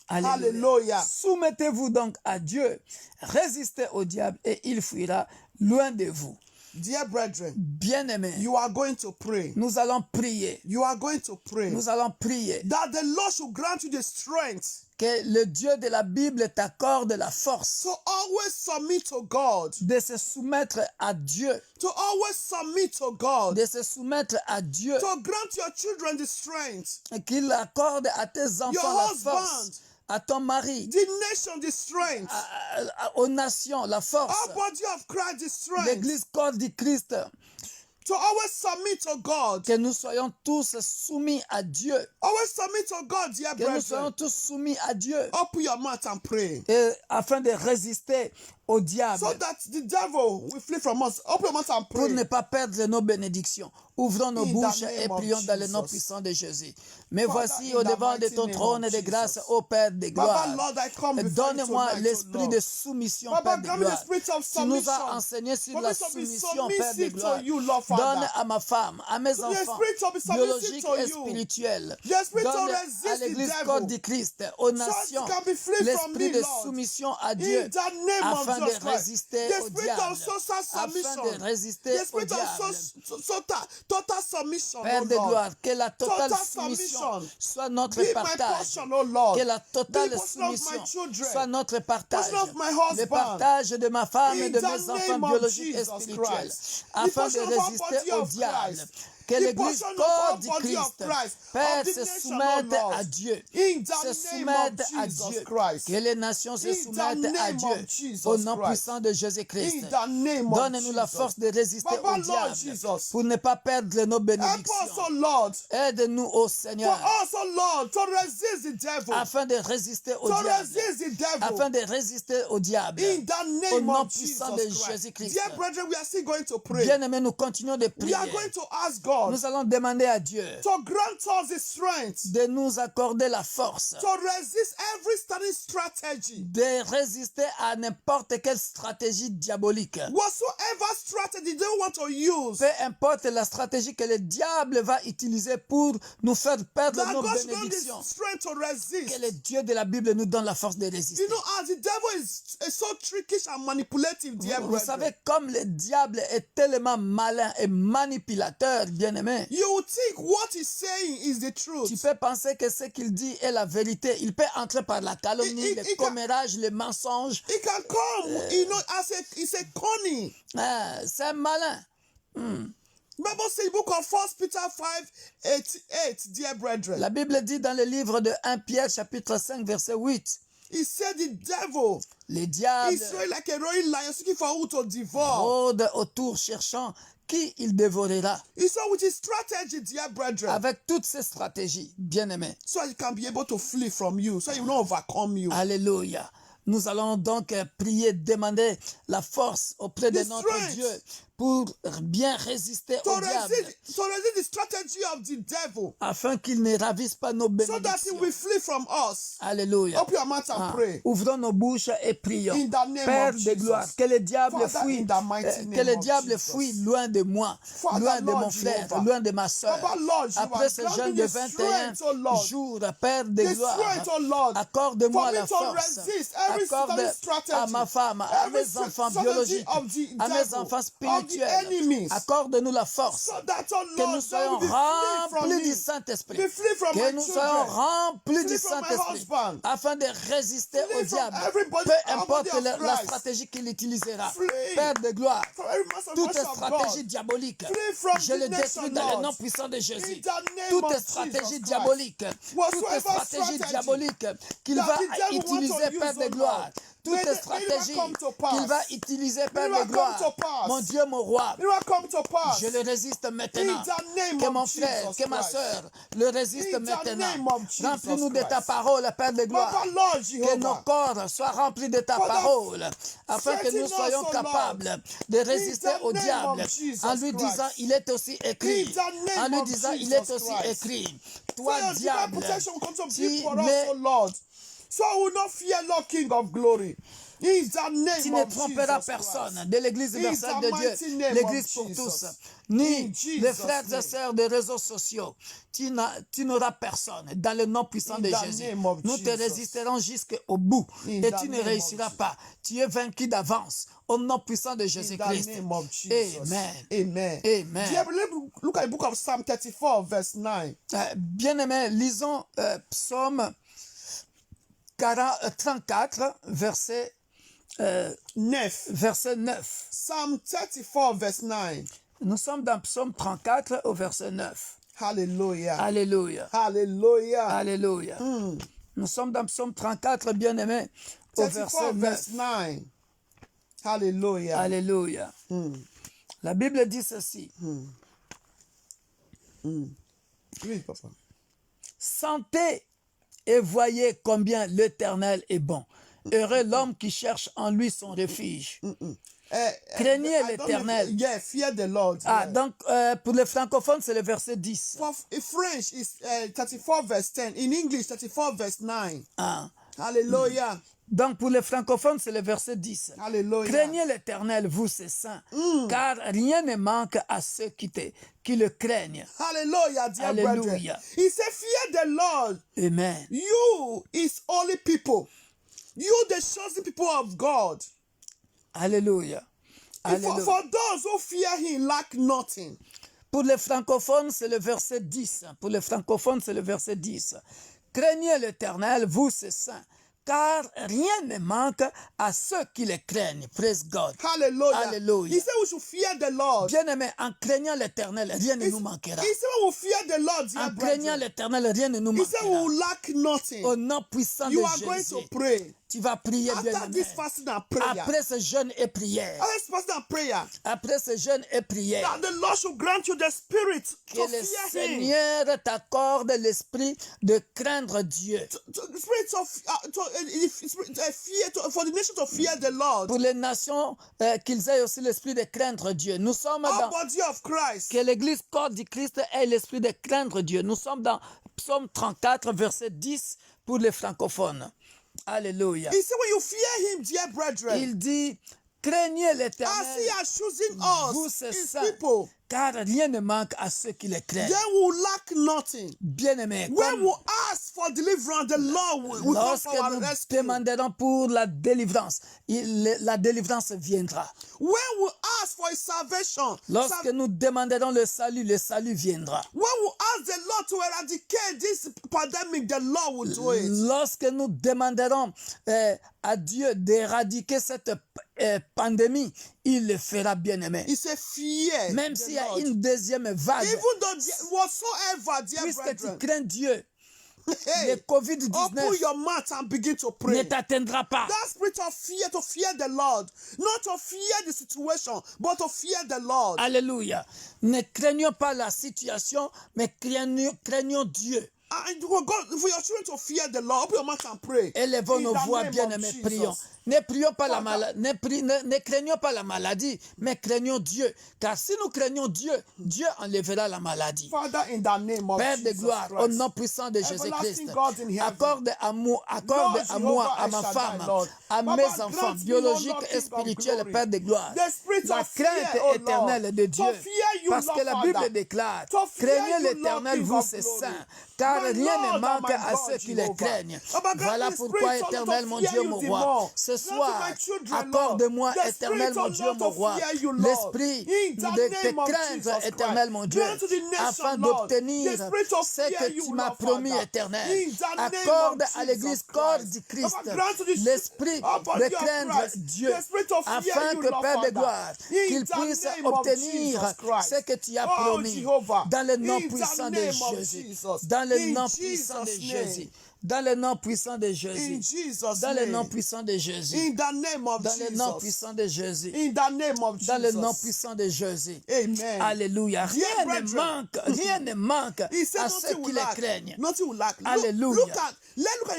S2: Hallelujah.
S1: Soumettez-vous donc à Dieu, résistez au diable et il fuira loin de vous.
S2: Dear brethren,
S1: Bien-aimés,
S2: you are going to pray.
S1: nous allons prier.
S2: You are going to pray
S1: Nous allons prier
S2: that the Lord should grant you the strength
S1: que le Dieu de la Bible t'accorde la force
S2: to always submit to God.
S1: de se soumettre à Dieu,
S2: To always submit to God.
S1: de se soumettre à Dieu,
S2: To grant your children the strength.
S1: et qu'il accorde à tes enfants
S2: Your
S1: la
S2: husband.
S1: force. à ton mari,
S2: the nation the strength,
S1: aux nations, la force,
S2: our body of Christ the strength,
S1: l'église corps du Christ,
S2: to always submit to God,
S1: que nous soyons tous soumis à Dieu,
S2: always submit to God, dear
S1: que nous soyons
S2: brethren.
S1: tous soumis à Dieu,
S2: Open your mouth and pray,
S1: et afin de résister au diable,
S2: so that the devil will flee from us. Open your mouth and
S1: pour ne
S2: pray.
S1: pas perdre nos bénédictions. Ouvrons nos
S2: In the
S1: bouches
S2: name
S1: et
S2: of
S1: prions dans le nom
S2: Jesus.
S1: puissant de Jésus. Mais
S2: Father,
S1: voici
S2: in
S1: au
S2: the
S1: devant de
S2: mighty
S1: ton
S2: name
S1: trône
S2: of
S1: de grâce,
S2: Jesus.
S1: ô Père de
S2: Baba,
S1: gloire.
S2: Lord, I come before you
S1: Donne-moi
S2: tonight,
S1: l'esprit
S2: oh
S1: de
S2: Lord.
S1: soumission,
S2: Baba,
S1: Père de
S2: grant me the
S1: gloire.
S2: spirit of
S1: Tu nous as
S2: submission.
S1: enseigné sur
S2: For
S1: la
S2: me to be
S1: soumission, Père de
S2: submissive
S1: gloire.
S2: to you, Lord
S1: Donne
S2: Father.
S1: à ma femme, à mes
S2: The
S1: enfants,
S2: spirit to be submissive
S1: biologiques
S2: to
S1: et
S2: you.
S1: spirituels.
S2: The spirit to
S1: Donne
S2: resist
S1: à
S2: the
S1: l'Église
S2: devil.
S1: corps du Christ, aux
S2: So
S1: nations,
S2: it can be free from
S1: l'esprit
S2: me,
S1: de
S2: Lord.
S1: soumission à
S2: In
S1: Dieu,
S2: the name of
S1: afin de
S2: Jesus Christ.
S1: résister
S2: The
S1: au
S2: spirit
S1: diable,
S2: of social
S1: afin
S2: submission.
S1: de résister
S2: The
S1: au
S2: spirit
S1: diable.
S2: of total submission,
S1: Père
S2: oh
S1: de
S2: Lord.
S1: gloire, que la totale
S2: Total
S1: soumission
S2: submission
S1: soit notre
S2: be my
S1: partage.
S2: portion, oh Lord.
S1: Que la totale
S2: Be portion of my
S1: soumission
S2: children.
S1: soit notre partage.
S2: Portion of my
S1: Le
S2: husband.
S1: partage de ma femme et
S2: In
S1: de
S2: the
S1: mes enfants
S2: name of
S1: biologiques et
S2: Jesus
S1: spirituels,
S2: Christ. The
S1: afin de
S2: portion of our
S1: résister
S2: body
S1: au
S2: of
S1: diable.
S2: Christ.
S1: Que
S2: The
S1: l'Église
S2: portion of
S1: corps
S2: our
S1: du
S2: body of
S1: Christ,
S2: Christ.
S1: Père,
S2: Of the
S1: se
S2: nation,
S1: soumette
S2: oh Lord.
S1: à Dieu.
S2: In the
S1: Se
S2: name of
S1: soumette à
S2: Jesus
S1: Dieu.
S2: Christ.
S1: Que les nations se
S2: In the
S1: soumettent à
S2: name
S1: Dieu.
S2: of Jesus
S1: Au nom
S2: Christ.
S1: puissant de Jésus-Christ.
S2: In the name of
S1: Donne-nous la
S2: Jesus.
S1: force de résister
S2: Baba,
S1: au
S2: Lord
S1: diable.
S2: Jesus.
S1: Pour ne pas perdre nos
S2: Help us,
S1: bénédictions.
S2: oh Lord.
S1: Aide-nous, ô
S2: For
S1: Seigneur,
S2: us, oh Lord, to resist the devil.
S1: afin de résister au
S2: To
S1: diable.
S2: resist the devil.
S1: Afin de résister au diable.
S2: In the
S1: Au
S2: name
S1: nom
S2: of
S1: puissant
S2: Jesus
S1: de
S2: Christ.
S1: Jésus-Christ.
S2: Dear brethren, we are still going to pray.
S1: Bien-aimés, nous continuons de
S2: We
S1: prier.
S2: are going to ask God
S1: Nous allons demander à Dieu
S2: to grant us the strength
S1: de nous accorder la force
S2: to resist every standing strategy.
S1: de résister à n'importe quelle stratégie diabolique.
S2: Whatsoever strategy they want to use,
S1: Peu importe la stratégie que le diable va utiliser pour nous faire perdre
S2: that
S1: nos
S2: God grant the
S1: bénédictions.
S2: strength to
S1: Que
S2: resist.
S1: le Dieu de la Bible nous donne la force de résister.
S2: You know, as the devil is so trickish and manipulative, dear
S1: Vous
S2: brethren.
S1: savez, comme le diable est tellement malin et manipulateur, bien-aimé,
S2: You would think what he's saying is the truth.
S1: tu peux penser que ce qu'il dit est la vérité. Il peut entrer par la calomnie,
S2: Il-
S1: le
S2: il-
S1: commérage, le mensonge.
S2: He can come, you know, he's a cunning.
S1: Ah, c'est malin.
S2: Bible says, book of 1 Peter 5:8, dear brethren.
S1: La Bible dit dans le livre de 1 Pierre, chapitre 5, verset 8,
S2: He said the devil
S1: le diable
S2: is really like a roaring lion seeking for who to devour.
S1: rôde autour cherchant qui il dévorera.
S2: He said with his strategy, dear brethren,
S1: Avec toutes ces stratégies, bien-aimés.
S2: so he can be able to flee from you, so he will not overcome you.
S1: Alléluia. Nous allons donc prier, demander la force auprès de
S2: The
S1: notre
S2: strength.
S1: Dieu pour bien résister
S2: To
S1: au diable,
S2: resist the strategy of the devil,
S1: afin qu'il ne ravisse pas nos
S2: so that he
S1: bénédictions.
S2: will flee from us.
S1: Alléluia.
S2: Open your mouth and
S1: Ah,
S2: pray.
S1: ouvrons nos bouches et prions.
S2: In the name
S1: Père
S2: of
S1: de
S2: Jesus.
S1: gloire, que le diable
S2: Father,
S1: fuit,
S2: in the mighty
S1: que
S2: name
S1: le
S2: of
S1: diable
S2: Jesus.
S1: fuit loin de moi,
S2: Father,
S1: loin de
S2: Lord
S1: mon frère,
S2: Jehovah.
S1: loin de ma soeur.
S2: Papa, Lord Jehovah,
S1: Après ce
S2: grant
S1: jeûne
S2: me
S1: de
S2: the
S1: 21
S2: strength, oh Lord.
S1: jours, Père de
S2: The
S1: gloire,
S2: strength, oh Lord,
S1: accorde-moi
S2: for me
S1: la
S2: to
S1: force.
S2: resist every
S1: Accorde
S2: standing strategy,
S1: à ma femme, à
S2: every
S1: mes enfants
S2: strategy
S1: biologiques,
S2: of the
S1: à mes
S2: devil,
S1: enfants
S2: of the
S1: spirituels.
S2: enemies,
S1: Accorde-nous la force.
S2: so that, oh
S1: Que nous
S2: Lord, they
S1: soyons
S2: will be free from
S1: remplis du
S2: me,
S1: Saint-Esprit.
S2: be free from
S1: Que
S2: my
S1: nous
S2: children,
S1: soyons remplis
S2: free
S1: du
S2: from my
S1: Saint-Esprit.
S2: husband,
S1: Afin de résister
S2: free
S1: au
S2: from
S1: diable.
S2: everybody,
S1: Peu
S2: our
S1: importe
S2: body of
S1: la
S2: Christ.
S1: stratégie qu'il utilisera.
S2: Free.
S1: Père de gloire.
S2: from every mass of
S1: Toute
S2: worship of
S1: stratégie
S2: God.
S1: diabolique,
S2: Free from
S1: je le
S2: the
S1: détruis
S2: nation,
S1: dans le
S2: Lord.
S1: nom puissant de Jésus.
S2: In the name
S1: Toute
S2: of
S1: stratégie
S2: Jesus
S1: diabolique, toute
S2: Whatsoever
S1: stratégie
S2: strategy
S1: diabolique qu'il
S2: that
S1: va
S2: the devil want to
S1: utiliser,
S2: use,
S1: Père
S2: oh
S1: de gloire,
S2: Lord,
S1: toute
S2: may never
S1: stratégie
S2: come to pass.
S1: qu'il va utiliser, Père
S2: never
S1: de gloire,
S2: come to pass.
S1: mon Dieu, mon roi,
S2: It will come to pass.
S1: je le résiste maintenant.
S2: In the name
S1: Que
S2: of
S1: mon frère,
S2: Jesus
S1: que ma
S2: Christ.
S1: soeur le résiste
S2: In the
S1: maintenant.
S2: name of Jesus
S1: Remplis-nous de ta
S2: Christ.
S1: parole, Père de gloire.
S2: Papa, Lord
S1: Que nos
S2: Jehovah,
S1: corps soient remplis de ta
S2: Father,
S1: parole, afin que nous
S2: strengthen us,
S1: soyons
S2: O Lord.
S1: capables de résister
S2: In the
S1: au
S2: name
S1: diable,
S2: of Jesus
S1: en lui disant,
S2: Christ.
S1: il est aussi écrit.
S2: In the name
S1: En lui
S2: of
S1: disant, il
S2: Jesus
S1: est aussi
S2: Christ.
S1: écrit.
S2: so
S1: Toi,
S2: your divine
S1: diable,
S2: protection will come to
S1: tu
S2: be for us,
S1: n'es-
S2: O Lord. So I will not fear, Lord King of glory. In the name
S1: tu ne
S2: of
S1: tromperas
S2: Jesus
S1: personne
S2: Christ.
S1: de l'église
S2: In
S1: universelle
S2: the
S1: de
S2: mighty
S1: Dieu,
S2: name
S1: l'église
S2: of
S1: pour
S2: Jesus.
S1: tous, ni
S2: In Jesus'
S1: les frères
S2: name.
S1: et sœurs des réseaux sociaux. Tu n'auras personne dans le nom puissant
S2: In
S1: de
S2: the
S1: Jésus.
S2: name of
S1: Nous te
S2: Jesus.
S1: résisterons jusqu'au bout
S2: In
S1: et
S2: the
S1: tu ne
S2: name
S1: réussiras
S2: of
S1: pas. Tu es vaincu d'avance au nom puissant de
S2: In the
S1: Jésus-Christ.
S2: name of Jesus.
S1: Amen.
S2: Amen.
S1: Amen.
S2: Dear, look at the book of Psalm 34, verse 9.
S1: Bien-aimés, lisons Psaume 34, verset
S2: 9.
S1: 9.
S2: Psalm 34, verse 9.
S1: Nous sommes dans Psaume 34 au verset 9.
S2: Hallelujah.
S1: Alléluia.
S2: Hallelujah.
S1: Alléluia. Nous sommes dans Psaume 34, bien-aimé, au
S2: 34
S1: verset 9.
S2: verse 9. Hallelujah.
S1: Alléluia. La Bible dit ceci.
S2: Oui, papa.
S1: Sentez et voyez combien l'Éternel est bon. Heureux l'homme qui cherche en lui son refuge. Craignez
S2: I don't know
S1: l'Éternel.
S2: if- Yeah, fear the Lord.
S1: Ah,
S2: yeah.
S1: donc pour les francophones, c'est le verset 10.
S2: For French is 34 verse 10. In English, 34 verse 9.
S1: Ah.
S2: Hallelujah.
S1: Donc pour les francophones, c'est le verset 10.
S2: Hallelujah.
S1: Craignez l'Éternel, vous ses saints, car rien ne manque à ceux qui le craignent.
S2: Hallelujah, dear brethren.
S1: Hallelujah.
S2: He said, fear the Lord.
S1: Amen.
S2: You is holy people. You the chosen people of God.
S1: Alléluia.
S2: And For,
S1: Alléluia.
S2: for those who fear him lack nothing.
S1: Pour les francophones, c'est le verset 10. Pour les francophones, c'est le verset 10. Craignez l'Éternel, vous ses saints, car rien ne manque à ceux qui le craignent. Praise God.
S2: Hallelujah.
S1: Hallelujah.
S2: He said we should fear the Lord.
S1: Bien-aimé, en craignant l'Éternel, rien ne nous manquera.
S2: He said we will fear the Lord, dear
S1: En craignant
S2: brethren.
S1: l'Éternel, rien ne nous
S2: He said we
S1: manquera.
S2: will lack nothing.
S1: Au nom puissant
S2: You
S1: de
S2: are going
S1: Jésus,
S2: to pray.
S1: tu vas prier,
S2: After
S1: bien-aimé.
S2: this fasting and prayer.
S1: Après ce jeûne et prière,
S2: After this fasting and prayer.
S1: après ce jeûne et prière,
S2: That the Lord should grant you the spirit
S1: que
S2: to
S1: le
S2: fear him.
S1: Seigneur t'accorde l'esprit de craindre Dieu.
S2: Spirit of fear for the nation to fear the Lord.
S1: Pour les nations, qu'ils aient aussi l'esprit de craindre Dieu. Nous sommes
S2: Our
S1: dans
S2: body of Christ.
S1: que l'Église corps du Christ ait l'esprit de craindre Dieu. Nous sommes dans Psaume 34, verset 10 pour les francophones. Alléluia.
S2: He said, when you fear him, dear brethren,
S1: Il dit, craignez
S2: as he
S1: l'Éternel,
S2: has chosen
S1: vous
S2: us,
S1: ses
S2: his
S1: saints,
S2: people,
S1: car rien ne manque à ceux qui le craignent.
S2: then we will lack nothing.
S1: Bien-aimés,
S2: When
S1: comme
S2: we ask for deliverance, the Lord will come
S1: lorsque
S2: for our
S1: nous
S2: rescue.
S1: demanderons pour la délivrance, la délivrance viendra.
S2: When we ask for his salvation,
S1: Lorsque nous demanderons le salut viendra.
S2: when we ask the Lord to eradicate this pandemic, the Lord will do it.
S1: Lorsque nous demanderons à Dieu d'éradiquer cette pandémie, il le fera, bien-aimé.
S2: He said, fear
S1: Même
S2: the
S1: s'il y a
S2: Lord.
S1: une deuxième vague,
S2: Even though whatsoever, dear
S1: puisque
S2: brethren,
S1: tu crains Dieu,
S2: hey,
S1: le COVID-19
S2: open your mouth and begin to
S1: ne
S2: pray.
S1: t'atteindra pas.
S2: That spirit of fear, to fear the Lord, not to fear the situation, but to fear the Lord.
S1: Alléluia. Ne craignons pas la situation, mais craignons Dieu.
S2: And for God, for your children to fear the Lord, open your mouth and pray.
S1: Élevons
S2: In
S1: nos
S2: the
S1: voix,
S2: name
S1: bien-aimés,
S2: of
S1: prions.
S2: Jesus.
S1: Ne prions pas la
S2: Father.
S1: ne craignons pas la maladie, mais craignons Dieu. Car si nous craignons Dieu, Dieu enlèvera la maladie.
S2: Father, in the name of
S1: Père de
S2: Jesus
S1: gloire, au
S2: Christ.
S1: nom puissant de Jésus-Christ,
S2: Everlasting God in heaven.
S1: accorde à moi,
S2: Lord
S1: à
S2: Jehovah
S1: ma
S2: El
S1: femme,
S2: Shaddai, Lord.
S1: à
S2: Baba,
S1: mes enfants,
S2: grant me,
S1: biologiques
S2: Lord,
S1: et
S2: King of
S1: spirituels,
S2: glory,
S1: Père de gloire,
S2: the spirit
S1: la
S2: of fear,
S1: crainte
S2: oh
S1: éternelle
S2: Lord,
S1: de
S2: to
S1: Dieu.
S2: fear you,
S1: Parce
S2: Lord,
S1: que la
S2: Father.
S1: Bible déclare,
S2: To fear
S1: craignez
S2: you, Lord,
S1: l'Éternel,
S2: King
S1: vous
S2: of
S1: ses
S2: glory.
S1: saints, car
S2: My
S1: rien ne
S2: Lord and
S1: manque
S2: my
S1: à
S2: God,
S1: ceux qui les
S2: Jehovah.
S1: craignent.
S2: Baba, grant
S1: Voilà
S2: me
S1: pourquoi,
S2: spirit, oh Lord,
S1: éternel,
S2: to
S1: mon
S2: fear
S1: Dieu,
S2: you
S1: mon
S2: the
S1: roi,
S2: more.
S1: ce
S2: Grant to
S1: soir,
S2: my children,
S1: accorde-moi,
S2: Lord, the
S1: éternel,
S2: spirit,
S1: mon
S2: oh
S1: Dieu,
S2: Lord,
S1: mon
S2: to
S1: roi,
S2: fear you, Lord.
S1: l'esprit
S2: In the
S1: de te
S2: name of
S1: craindre,
S2: Jesus
S1: éternel,
S2: Christ.
S1: mon Dieu,
S2: Grant to the nation,
S1: afin
S2: Lord,
S1: d'obtenir
S2: the spirit of
S1: ce
S2: fear
S1: que
S2: you,
S1: tu m'as
S2: Lord,
S1: promis,
S2: Father.
S1: éternel.
S2: In the name
S1: Accorde
S2: of
S1: à l'Église
S2: Jesus
S1: corps
S2: Christ.
S1: du Christ
S2: Baba, grant to the
S1: l'esprit
S2: body
S1: de
S2: of
S1: craindre
S2: Christ,
S1: Dieu,
S2: the spirit of fear
S1: afin
S2: you,
S1: que,
S2: Lord,
S1: Père de
S2: Father.
S1: gloire,
S2: In
S1: qu'il
S2: the
S1: puisse
S2: name of
S1: obtenir
S2: Jesus Christ.
S1: ce que tu as
S2: Oh,
S1: promis
S2: Jehovah.
S1: dans le nom
S2: In the
S1: puissant de
S2: name of
S1: Jésus.
S2: Jesus.
S1: Dans le
S2: In
S1: nom puissant de
S2: Jesus'
S1: Jésus.
S2: name.
S1: Dans le nom puissant de
S2: In
S1: Jésus.
S2: Jesus'
S1: Dans le nom
S2: name.
S1: puissant de Jésus.
S2: In the name of
S1: Dans le nom
S2: Jesus.
S1: puissant de Jésus.
S2: In the name of
S1: Dans le nom
S2: Jesus.
S1: puissant de Jésus.
S2: Amen.
S1: Alléluia.
S2: Dear
S1: Rien ne
S2: brethren.
S1: manque, rien ne manque
S2: He said
S1: à ceux
S2: nothing
S1: qui
S2: will
S1: les
S2: lack.
S1: craignent.
S2: Nothing will lack.
S1: Alléluia.
S2: Let's look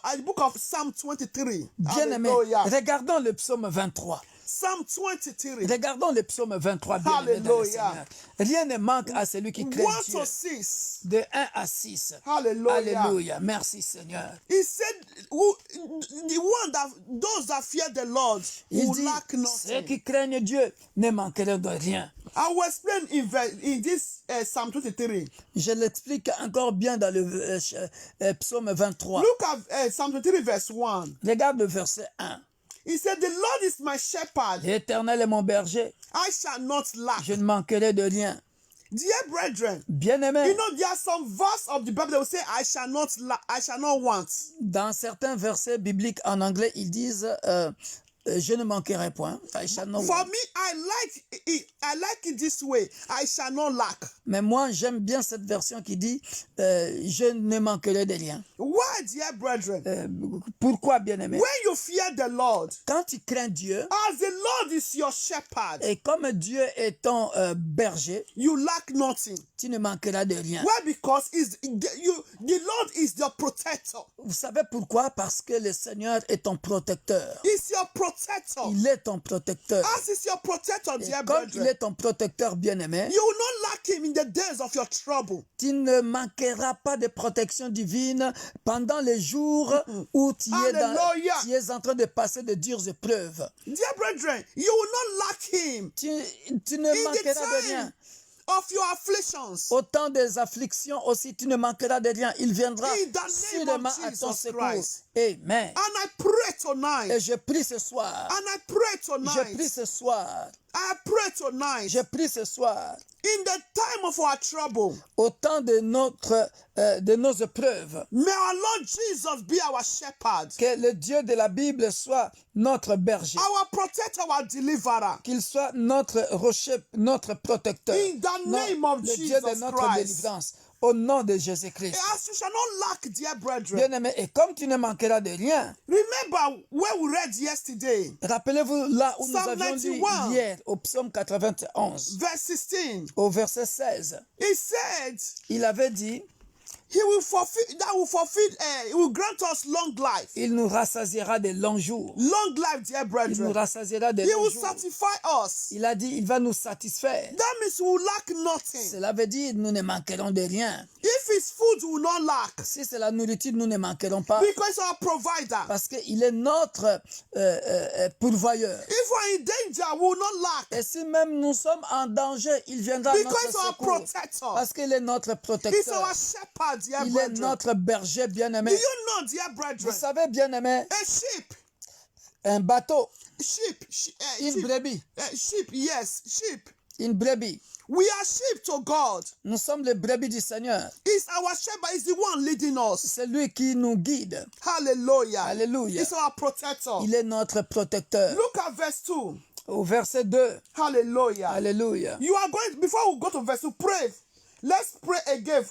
S2: at the book of Psalm 23.
S1: Bien-aimé,
S2: Hallelujah.
S1: regardons le psaume 23.
S2: Psalm 23.
S1: Regardons le psaume 23, bien-aimé dans le
S2: Hallelujah.
S1: Seigneur. Rien ne manque à celui qui craint
S2: 1
S1: Dieu.
S2: to 6.
S1: De 1 à 6.
S2: Hallelujah.
S1: Alléluia. Merci Seigneur.
S2: He said, those that fear the Lord
S1: Il
S2: will
S1: dit,
S2: lack
S1: ceux
S2: nothing.
S1: qui craignent Dieu ne manqueront de rien.
S2: I will explain in this Psalm 23.
S1: Je l'explique encore bien dans le psaume 23.
S2: Look at Psalm 23 verse 1.
S1: Regarde le verset 1.
S2: He said, the Lord is my shepherd.
S1: L'Éternel est mon berger,
S2: I shall not lack.
S1: je ne manquerai de rien.
S2: Dear brethren,
S1: Bien-aimé,
S2: you know there are some verse of the Bible that will say, I shall not want.
S1: dans certains versets bibliques en anglais, ils disent je ne manquerai point. I shall not
S2: For
S1: want.
S2: me, I like it this way. I shall not lack.
S1: Mais moi, j'aime bien cette version qui dit je ne manquerai de rien.
S2: Why, dear brethren?
S1: Pourquoi, bien-aimé?
S2: When you fear the Lord,
S1: Quand tu crains Dieu,
S2: as the Lord is your shepherd,
S1: et comme Dieu est ton berger,
S2: you lack nothing.
S1: tu ne manqueras de rien.
S2: Why? Because the Lord is your protector.
S1: Vous savez pourquoi? Parce que le Seigneur est ton protecteur.
S2: He's your protector.
S1: Il est ton protecteur.
S2: As is your protector,
S1: Et
S2: dear
S1: comme il
S2: brethren,
S1: est ton protecteur bien-aimé,
S2: you will not lack him in the days of your trouble.
S1: tu ne manqueras pas de protection divine pendant les jours où tu
S2: Hallelujah.
S1: tu es en train de passer de dures épreuves.
S2: Dear brethren, you will not lack him
S1: Tu ne
S2: in the
S1: manqueras de rien.
S2: time of your afflictions.
S1: Au temps des afflictions aussi, tu ne manqueras de rien. Il viendra
S2: In the name
S1: sûrement
S2: of
S1: à ton
S2: Jesus
S1: secours.
S2: Christ.
S1: Amen.
S2: And I pray tonight.
S1: Et je prie ce soir.
S2: And I pray
S1: Je
S2: tonight.
S1: prie ce soir.
S2: I pray tonight.
S1: Je prie ce soir.
S2: In the time of our trouble,
S1: Au temps de nos épreuves,
S2: may our Lord Jesus be our shepherd,
S1: que le Dieu de la Bible soit notre berger,
S2: our protector, our deliverer.
S1: qu'il soit notre rocher, notre protecteur,
S2: In the name of
S1: le Dieu de
S2: Jesus
S1: notre
S2: Christ.
S1: délivrance, au nom de Jésus-Christ.
S2: As you shall not lack, dear brethren.
S1: Bien-aimé, et comme tu ne manqueras de rien,
S2: Remember where we read yesterday,
S1: rappelez-vous là où nous
S2: Psalm
S1: avions lu
S2: 91.
S1: hier, au psaume 91,
S2: verse 16.
S1: au verset 16,
S2: He said,
S1: il avait dit,
S2: He will grant us long life.
S1: il nous rassasiera de longs jours.
S2: Long life, dear
S1: Il nous
S2: brethren.
S1: rassasiera de
S2: He
S1: longs
S2: will
S1: jours.
S2: satisfy us.
S1: Il a dit, il va nous satisfaire.
S2: That means we will lack nothing.
S1: Cela veut dire, nous ne manquerons de rien.
S2: If it's food, we will not lack.
S1: Si c'est la nourriture, nous ne manquerons pas.
S2: Because our provider.
S1: Parce qu'il est notre pourvoyeur.
S2: If we're in danger, we will not lack.
S1: Et si même nous sommes en danger, il viendra à notre
S2: Because our
S1: secours.
S2: protector.
S1: Parce qu'il est notre
S2: He's
S1: protecteur.
S2: our shepherd, dear
S1: Il est
S2: brethren.
S1: notre berger
S2: Do
S1: bien-aimé.
S2: you know, dear
S1: Vous
S2: brethren?
S1: savez, bien-aimé,
S2: A sheep.
S1: un bateau, une
S2: Sheep.
S1: brebis,
S2: Sheep, yes, sheep.
S1: une brebis.
S2: We are sheep to God.
S1: Nous sommes les brebis du Seigneur.
S2: He's our shepherd. He's the one leading us.
S1: C'est lui qui nous guide.
S2: Hallelujah.
S1: Alléluia.
S2: He's our protector.
S1: Il est notre protecteur.
S2: Look at verse 2.
S1: Au verset 2,
S2: Hallelujah.
S1: alléluia.
S2: You are going, before we go to verse 2, pray. Let's pray again.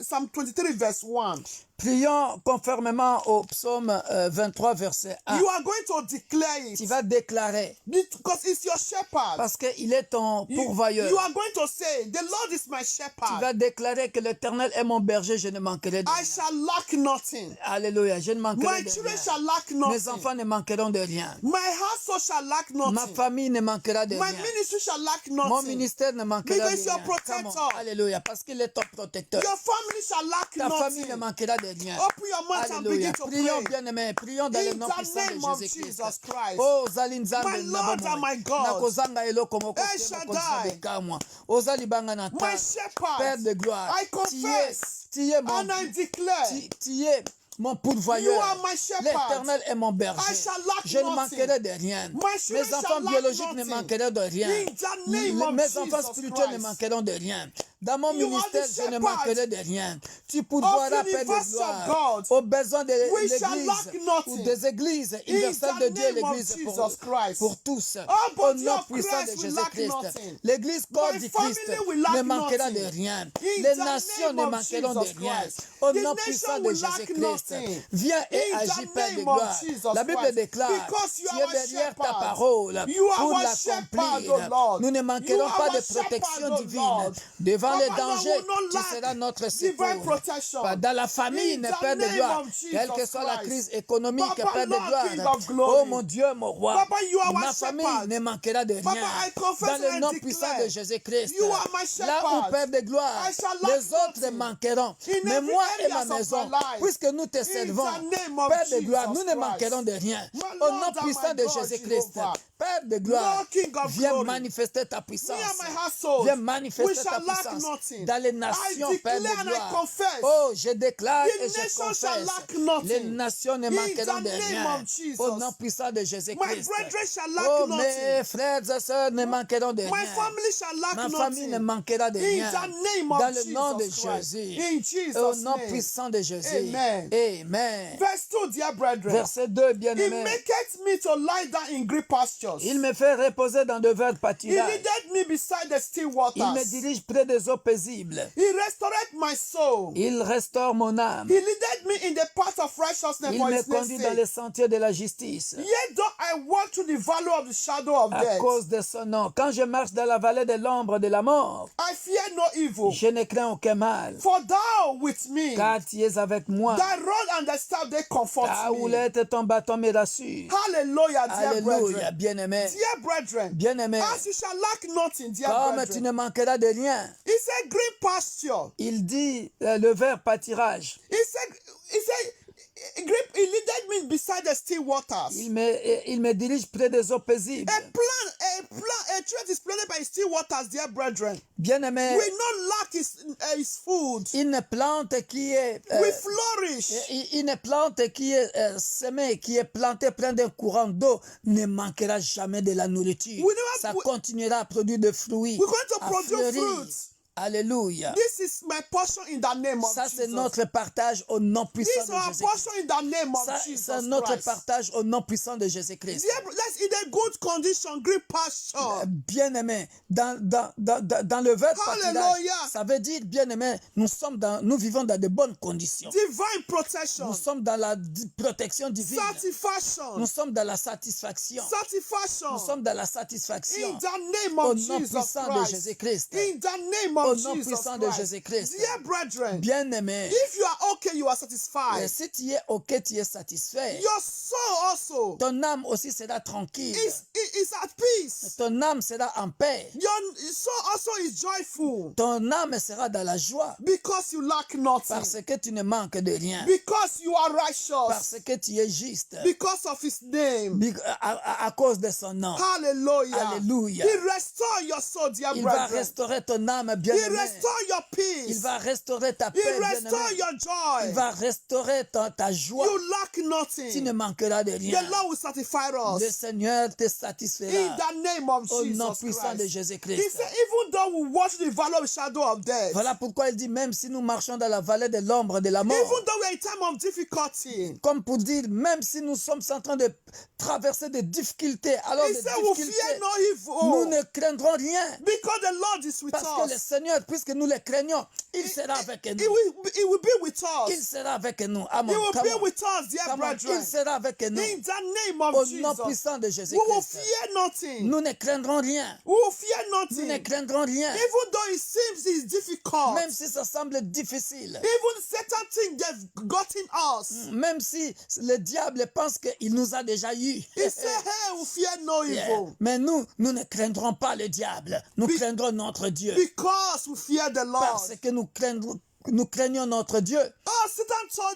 S2: Psalm 23, verse 1.
S1: Prions conformément au psaume 23, verset 1.
S2: You are going to declare
S1: Tu
S2: it.
S1: vas déclarer,
S2: Because it's your shepherd.
S1: parce qu'il est ton
S2: You
S1: pourvoyeur.
S2: are going to say, the Lord is my
S1: Tu
S2: shepherd.
S1: vas déclarer que l'Éternel est mon berger, je ne manquerai de
S2: I
S1: rien.
S2: shall lack nothing.
S1: Alléluia, je ne manquerai
S2: My
S1: de
S2: children
S1: rien.
S2: shall lack
S1: Mes
S2: nothing.
S1: enfants ne manqueront de rien.
S2: My household shall lack
S1: Ma
S2: nothing.
S1: famille ne manquera de
S2: My
S1: rien.
S2: ministry shall lack
S1: Mon
S2: nothing.
S1: ministère ne manquera de
S2: Because
S1: rien.
S2: your protector.
S1: Come on. Alléluia, parce qu'il est ton protecteur.
S2: Your family shall lack
S1: Ta famille ne
S2: nothing.
S1: manquera de rien.
S2: Open your mouth and
S1: Alléluia.
S2: begin to
S1: Prions,
S2: pray.
S1: bien-aimés, prions dans le
S2: In
S1: nom
S2: the
S1: puissant
S2: name
S1: de
S2: of
S1: Jésus-Christ.
S2: Jesus Christ.
S1: Oh, zali nzambe
S2: My
S1: na
S2: Lord
S1: bomoi.
S2: and my God.
S1: Nakozanga eloko moko
S2: El
S1: te
S2: Shaddai.
S1: nakozanga bekamwa. Ozali banga na
S2: My
S1: ta. Père
S2: shepherd,
S1: de gloire.
S2: I confess
S1: Tu es mon
S2: and I declare,
S1: tu es mon pourvoyeur.
S2: You are my shepherd.
S1: L'Éternel est mon berger.
S2: I shall lack
S1: Je ne
S2: nothing.
S1: manquerai de rien.
S2: My children
S1: Mes enfants
S2: shall lack
S1: biologiques ne
S2: nothing.
S1: manqueront de rien.
S2: In the name of
S1: Mes
S2: Jesus
S1: enfants spirituels ne
S2: Christ.
S1: manqueront de rien. Dans mon
S2: You are
S1: ministère,
S2: the
S1: je ne
S2: shepherd
S1: manquerai de rien. Tu pourvoiras, Père de
S2: universe of
S1: gloire,
S2: God.
S1: aux besoins de
S2: We shall
S1: l'Église
S2: lack nothing.
S1: ou des églises universelles
S2: the
S1: de Dieu,
S2: name of
S1: l'Église
S2: Jesus Christ.
S1: pour tous.
S2: Oh, but
S1: Au nom
S2: your
S1: puissant de
S2: Christ will lack
S1: Jésus-Christ,
S2: nothing.
S1: l'Église corps
S2: My
S1: du
S2: family
S1: Christ
S2: will lack
S1: ne manquera de
S2: nothing.
S1: rien.
S2: In
S1: Les
S2: the
S1: nations
S2: name
S1: ne
S2: of
S1: manqueront de
S2: Jesus
S1: rien.
S2: Christ.
S1: Au
S2: The
S1: nom
S2: nation
S1: puissant de
S2: will lack
S1: Jésus-Christ,
S2: nothing.
S1: viens et
S2: In the
S1: agis, Père de
S2: name of
S1: gloire.
S2: Jesus
S1: La Bible
S2: Christ.
S1: déclare,
S2: Because you
S1: tu
S2: are
S1: es
S2: our
S1: derrière ta
S2: shepherd.
S1: parole
S2: You are
S1: pour
S2: our shepherd,
S1: l'accomplir.
S2: O Lord.
S1: Nous ne
S2: You
S1: manquerons
S2: are
S1: pas
S2: our
S1: de
S2: shepherd,
S1: protection
S2: O
S1: divine.
S2: Lord.
S1: Devant les
S2: Papa, you
S1: dangers,
S2: will not
S1: tu
S2: lack
S1: seras notre
S2: divine
S1: secours.
S2: protection.
S1: Dans la famille,
S2: In
S1: mes
S2: the
S1: Père de
S2: name
S1: gloire,
S2: of Jesus
S1: quelle que soit la
S2: Christ.
S1: crise économique,
S2: Papa,
S1: Père de
S2: Lord, King
S1: gloire,
S2: of glory.
S1: oh mon Dieu, mon roi,
S2: Papa, you are
S1: ma
S2: our
S1: famille
S2: shepherd.
S1: ne manquera de rien.
S2: Papa, I confess
S1: Dans le
S2: and
S1: nom
S2: declare,
S1: puissant de Jésus-Christ,
S2: you are my
S1: là où,
S2: shepherd.
S1: Père de gloire,
S2: I shall lack
S1: les autres
S2: nothing.
S1: manqueront,
S2: In
S1: mais
S2: every
S1: moi et ma
S2: areas of
S1: maison,
S2: my life.
S1: puisque nous te servons,
S2: the name of
S1: Père de gloire,
S2: Jesus
S1: nous ne
S2: Christ.
S1: manquerons de rien.
S2: My
S1: Au
S2: Lord
S1: nom
S2: and
S1: puissant
S2: my
S1: de
S2: God,
S1: Jésus-Christ,
S2: Jehovah.
S1: Père de gloire,
S2: Lord, King of
S1: viens
S2: glory.
S1: manifester ta
S2: Me
S1: puissance.
S2: and my household,
S1: Viens
S2: we
S1: manifester ta
S2: shall lack
S1: puissance. puissance.
S2: nothing.
S1: Dans les
S2: I
S1: nations, Père de
S2: declare and I
S1: gloire.
S2: confess.
S1: Oh, je déclare
S2: The
S1: et je
S2: nations shall
S1: confesse.
S2: lack nothing.
S1: Les nations ne
S2: In
S1: manqueront
S2: the
S1: de
S2: name
S1: rien.
S2: of Jesus.
S1: Au nom puissant de
S2: My
S1: Jésus-Christ.
S2: brethren shall lack
S1: Oh,
S2: nothing.
S1: mes frères et sœurs ne manqueront de
S2: My
S1: rien.
S2: family shall lack
S1: Ma famille ne
S2: nothing.
S1: manquera de
S2: In
S1: rien.
S2: the name of
S1: Dans le nom de
S2: Jesus Christ.
S1: Jésus.
S2: In
S1: Au
S2: Jesus'
S1: nom
S2: name.
S1: puissant de Jésus.
S2: Amen.
S1: Amen.
S2: Verse 2, dear brethren.
S1: Verset 2,
S2: He
S1: bien-aimé.
S2: maketh me to lie down in green pastures.
S1: Il me fait reposer dans de verts
S2: He
S1: pâturages.
S2: leadeth me beside the still
S1: Il me
S2: waters.
S1: dirige près des eaux paisibles.
S2: He restored my soul.
S1: Il restaure mon âme.
S2: He leadeth me in the path of righteousness
S1: Il
S2: for
S1: me
S2: his name's
S1: conduit dans
S2: sake.
S1: les sentiers de la justice.
S2: Yet though I walk through the valley of the shadow of
S1: À
S2: death,
S1: cause de son nom. Quand je marche dans la vallée de l'ombre de la mort,
S2: I fear no evil.
S1: je ne crains aucun mal.
S2: For thou with me,
S1: Car tu es avec moi.
S2: thy rod and thy staff, they comfort
S1: Ta
S2: me.
S1: houlette et ton bâton me rassurent.
S2: Hallelujah, dear
S1: Alléluia,
S2: brethren.
S1: bien-aimé.
S2: Dear brethren,
S1: Bien-aimé.
S2: as you shall lack nothing, dear
S1: Comme tu
S2: brethren.
S1: ne manqueras de rien.
S2: It's a green pasture.
S1: Il dit le vert pâturage.
S2: He leaded me beside the still waters.
S1: Il me dirige près des eaux paisibles.
S2: A tree is planted by still waters, dear brethren.
S1: Bien-aimé,
S2: We not lack his food.
S1: une plante qui est
S2: We flourish.
S1: une plante qui est semée, qui est plantée près d'un courant d'eau ne manquera jamais de la nourriture.
S2: We never-
S1: Ça
S2: we-
S1: continuera à produire des fruits,
S2: We're going to
S1: à
S2: produce
S1: fleurir.
S2: fruits.
S1: Alléluia.
S2: This is my portion in the name of
S1: Ça, c'est
S2: Jesus.
S1: notre partage au nom puissant
S2: This is
S1: de
S2: our
S1: Jésus-Christ.
S2: portion in the name of
S1: Ça,
S2: Jesus
S1: c'est notre
S2: Christ.
S1: partage au nom puissant de Jésus-Christ.
S2: Dear, let's eat a good condition, green pasture.
S1: Bien-aimé, dans le vert pâturage,
S2: Hallelujah.
S1: ça veut dire, bien-aimé, nous vivons dans de bonnes conditions.
S2: Divine protection.
S1: Nous sommes dans la protection divine.
S2: Satisfaction.
S1: Nous sommes dans la satisfaction.
S2: Satisfaction.
S1: Nous sommes dans la satisfaction.
S2: In the name
S1: Au
S2: of
S1: nom
S2: Jesus
S1: puissant de
S2: Christ.
S1: Jésus-Christ.
S2: In the name
S1: Au
S2: of
S1: nom
S2: Jesus
S1: puissant de
S2: Christ.
S1: Jésus-Christ.
S2: Dear brethren,
S1: Bien-aimé,
S2: if you are okay, you are
S1: et
S2: satisfied.
S1: si tu es OK, tu es satisfait.
S2: Your soul also
S1: Ton âme aussi sera tranquille.
S2: is at peace.
S1: Ton âme sera en paix.
S2: Your soul also is joyful
S1: Ton âme sera dans la joie.
S2: because you lack nothing.
S1: Parce que tu ne manques de rien.
S2: Because you are righteous.
S1: Parce que tu es juste.
S2: Because of his name.
S1: À cause de son nom.
S2: Hallelujah.
S1: Alléluia.
S2: He restore your soul, dear
S1: Il va
S2: brethren.
S1: restaurer ton âme,
S2: He
S1: bien-aimé.
S2: restore your peace.
S1: Il va restaurer ta
S2: He
S1: paix,
S2: restore
S1: bien-aimé.
S2: your joy.
S1: Il va restaurer ta joie.
S2: You lack
S1: Tu ne
S2: nothing.
S1: manqueras de
S2: The
S1: rien.
S2: Lord will satisfy
S1: Le
S2: us.
S1: Seigneur te
S2: In
S1: satisfera.
S2: the name of
S1: Au nom
S2: Jesus
S1: puissant de
S2: Christ. He
S1: Jésus-Christ.
S2: said, even though we walk through the valley of the shadow of death,
S1: Voilà pourquoi il dit, même si nous marchons dans la vallée de l'ombre de la mort,
S2: even though we are in time of difficulty,
S1: comme pour dire, même si nous sommes en train de traverser des difficultés, alors
S2: he
S1: des
S2: said, we fear
S1: difficultés,
S2: no
S1: nous
S2: evil
S1: ne craindrons rien.
S2: because the Lord is with
S1: Parce que le
S2: us.
S1: Seigneur, puisque nous le craignons, il sera avec
S2: He
S1: nous.
S2: will be with
S1: Il
S2: us.
S1: sera avec nous.
S2: He
S1: Amen.
S2: will
S1: Come
S2: be
S1: on.
S2: with us, dear
S1: Come on. Il
S2: brethren.
S1: sera avec nous.
S2: In the name
S1: Au
S2: of
S1: nom
S2: Jesus,
S1: puissant de
S2: we will
S1: Jésus-Christ.
S2: fear nothing.
S1: Nous ne craindrons rien.
S2: We will fear
S1: Nous ne
S2: nothing.
S1: craindrons rien.
S2: Even though it seems it's difficult,
S1: Même si ça semble difficile.
S2: even certain things they've gotten us,
S1: Même si le diable pense qu'il nous a déjà eu.
S2: he said, hey, we fear no
S1: Yeah.
S2: evil
S1: Mais nous ne craindrons pas le diable. Nous craindrons notre Dieu.
S2: because we fear the Lord.
S1: Parce que nous craignons notre Dieu.
S2: Oh, Satan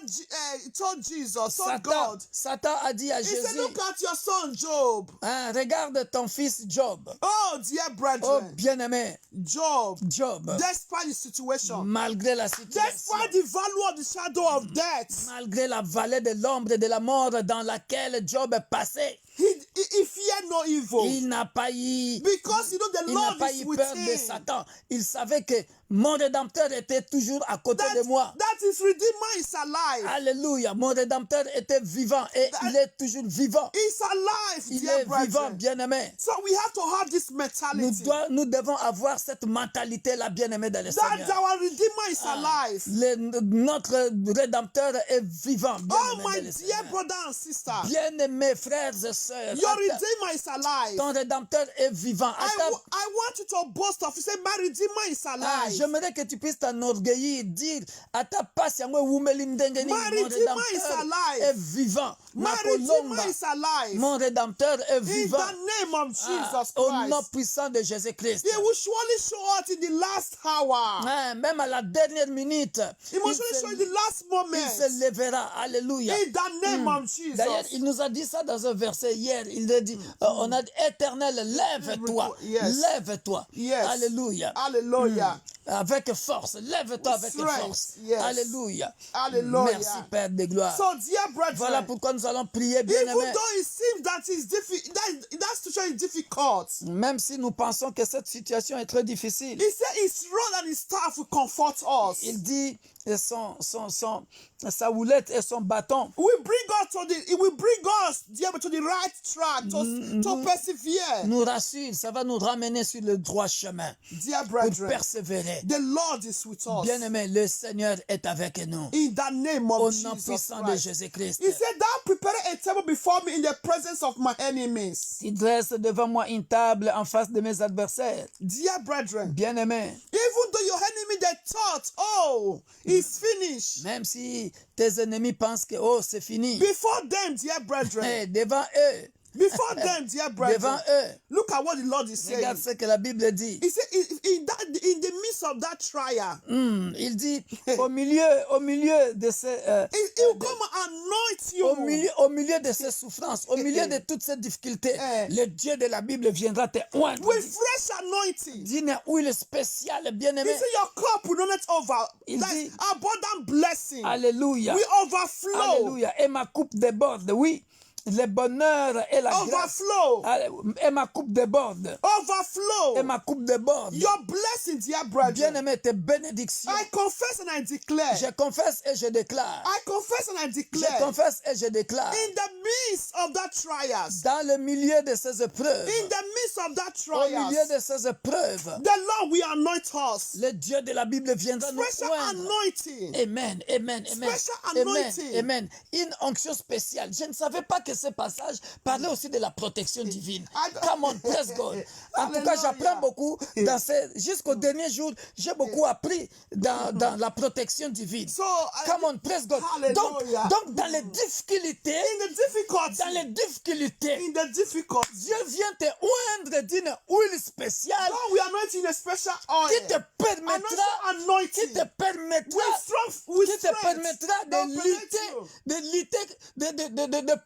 S2: told Jesus, told God.
S1: Satan a dit à
S2: He said,
S1: Jésus,
S2: look at your son Job.
S1: hein, regarde ton fils Job.
S2: Oh, dear
S1: Oh,
S2: brethren,
S1: bien-aimé,
S2: Job,
S1: Job,
S2: despite the situation,
S1: malgré la situation,
S2: despite the value of the shadow of death,
S1: malgré la vallée de l'ombre et de la mort dans laquelle Job est passé,
S2: he feared no evil
S1: il n'a pas eu,
S2: because you know the
S1: il n'a
S2: Lord
S1: pas
S2: is
S1: eu
S2: with
S1: peur de
S2: him.
S1: Satan. Il savait que mon Rédempteur était toujours à côté de moi.
S2: That his Redeemer is alive.
S1: Alléluia, mon Rédempteur était vivant et il est toujours vivant.
S2: He's alive,
S1: Il
S2: dear
S1: est vivant,
S2: brethren.
S1: bien-aimé.
S2: So we have to have this mentality
S1: Nous devons avoir cette mentalité-là, bien-aimé, dans le
S2: that
S1: Seigneur.
S2: our Redeemer is alive.
S1: Notre Rédempteur est vivant,
S2: Oh,
S1: bien-aimé,
S2: my
S1: dans le
S2: dear
S1: Seigneur.
S2: brother and sister,
S1: Bien-aimés frères et sœurs,
S2: your Redeemer is alive.
S1: ton Rédempteur est vivant.
S2: I want you to boast of. You say, my Redeemer is alive.
S1: J'aimerais que tu puisses t'enorgueillir, dire à ta patience, mon
S2: Redeemer is
S1: Rédempteur
S2: alive.
S1: est vivant.
S2: My
S1: Makolomba,
S2: Redeemer is alive.
S1: mon Rédempteur est
S2: In
S1: vivant.
S2: the name of Jesus
S1: Au nom
S2: Christ.
S1: puissant de Jésus-Christ.
S2: He will surely show us in the last hour.
S1: Même à la dernière minute,
S2: He will surely show in the last
S1: il
S2: moment.
S1: se lèvera. Alléluia.
S2: In the name of
S1: D'ailleurs,
S2: Jesus.
S1: il nous a dit ça dans un verset hier. Il a dit, on a dit, Éternel, lève-toi.
S2: Yes.
S1: Lève-toi.
S2: Yes.
S1: Alléluia.
S2: Hallelujah.
S1: avec force. Lève-toi
S2: With
S1: avec
S2: strength,
S1: force.
S2: yes.
S1: Alléluia.
S2: Hallelujah.
S1: Merci, Père de gloire.
S2: So, dear brethren,
S1: Voilà pourquoi nous allons prier,
S2: even
S1: bien-aimés.
S2: though it seems that that situation is difficult,
S1: Même si nous pensons que cette situation est très difficile,
S2: he said his rod and his staff will comfort us.
S1: il dit sa houlette et son bâton
S2: It will bring us dear, to the right track, to persevere.
S1: nous rassure, ça va nous ramener sur le droit chemin
S2: Dear
S1: pour
S2: brethren,
S1: persévérer.
S2: the Lord is with us.
S1: Bien-aimé, le Seigneur est avec nous.
S2: In the name of
S1: Au
S2: Jesus
S1: nom puissant de
S2: Christ.
S1: Jésus-Christ.
S2: He said, thou prepare a table before me in the presence of my enemies.
S1: Il dresse devant moi une table en face de mes adversaires.
S2: Dear brethren,
S1: Bien-aimé,
S2: even though your enemy they thought, oh, it's finished.
S1: même si tes ennemis pensent que oh, c'est fini,
S2: Before them, dear brethren,
S1: eh, devant eux,
S2: before them, dear brethren,
S1: devant eux,
S2: look at what the Lord is saying.
S1: regarde ce que la Bible dit.
S2: He said, in the midst of that trial,
S1: Il dit au milieu de ces
S2: he will come and anoint you.
S1: au milieu de ces souffrances, au milieu de toutes ces difficultés, le Dieu de la Bible viendra te oindre
S2: With fresh anointing.
S1: d'une huile spéciale,
S2: He
S1: bien-aimé.
S2: said, your cup will not let over.
S1: Il
S2: That's
S1: dit,
S2: abundant blessing.
S1: Alléluia,
S2: We overflow.
S1: alléluia, et ma coupe déborde, oui, le bonheur et la grâce,
S2: Overflow.
S1: et ma coupe déborde,
S2: Overflow.
S1: et ma coupe déborde.
S2: Your blessing, dear brethren.
S1: Bien-aimé, tes bénédictions,
S2: I confess and I declare.
S1: je confesse et je déclare,
S2: I confess and I
S1: je
S2: declare.
S1: confesse et je déclare,
S2: In the midst of that trials.
S1: dans le milieu de ces épreuves,
S2: In the midst of that
S1: au milieu
S2: trials.
S1: de ces épreuves,
S2: The Lord will anoint us.
S1: le Dieu de la Bible viendra nous
S2: Special
S1: oindre.
S2: anointing.
S1: Amen, amen, amen,
S2: Special
S1: amen,
S2: anointing.
S1: amen. Une onction spéciale. Je ne savais pas que ce passage parlait aussi de la protection divine. Come on, praise God. En tout cas, j'apprends beaucoup jusqu'au dernier jour. J'ai beaucoup appris dans la protection divine.
S2: So,
S1: Come on, praise God.
S2: Hallelujah.
S1: Donc dans les difficultés,
S2: in the difficulty,
S1: in the difficulty, Dieu vient te oindre d'une huile spéciale
S2: God will anoint you in a special oil.
S1: qui te permettra,
S2: anointing.
S1: qui te permettra,
S2: With
S1: qui te
S2: strength.
S1: permettra de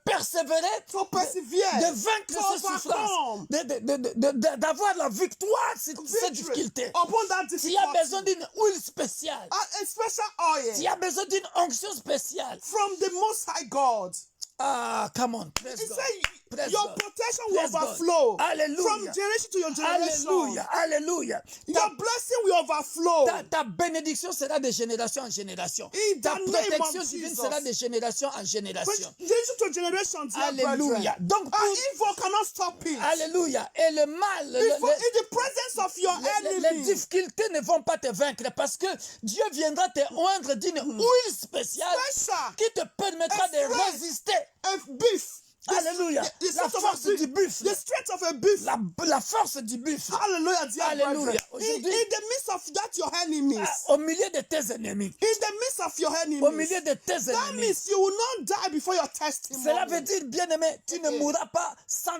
S1: persévérer,
S2: To persevere.
S1: de vaincre
S2: To
S1: ces souffrances,
S2: overcome.
S1: d'avoir la victoire sur ces
S2: Victory
S1: difficultés.
S2: upon that
S1: Tu as
S2: difficulty.
S1: besoin d'une huile spéciale.
S2: A special
S1: Tu
S2: oil
S1: as besoin d'une onction spéciale.
S2: from the Most High God.
S1: Ah, come on, praise
S2: He
S1: God.
S2: said
S1: Praise
S2: your
S1: God.
S2: protection will
S1: Praise God.
S2: overflow
S1: Hallelujah.
S2: from generation to your generation.
S1: Alléluia, alléluia.
S2: Your blessing will overflow.
S1: Ta bénédiction sera de génération en génération.
S2: In
S1: Ta
S2: the name
S1: protection
S2: of
S1: divine
S2: Jesus.
S1: sera de génération en
S2: From
S1: génération.
S2: generation to generation, dear
S1: Alléluia.
S2: brethren.
S1: Donc,
S2: And evil cannot stop it.
S1: alléluia. Et le mal,
S2: Before, in the presence of your
S1: les
S2: enemy,
S1: difficultés ne vont pas te vaincre parce que Dieu viendra te oindre d'une huile spéciale
S2: special
S1: qui te permettra de
S2: fresh
S1: résister.
S2: a beef.
S1: Alléluia.
S2: The
S1: La
S2: strength of
S1: force
S2: a
S1: du
S2: beef.
S1: buffle.
S2: The strength of a beef.
S1: La force du buffle.
S2: Hallelujah, dear
S1: Alléluia.
S2: brethren.
S1: Aujourd'hui-
S2: In the midst of that, your enemies.
S1: Au milieu de tes ennemis.
S2: In the midst of your enemies.
S1: Au milieu de tes
S2: That
S1: ennemis.
S2: means you will not die before your testimony.
S1: Cela veut dire, bien-aimé, tu ne mourras pas sans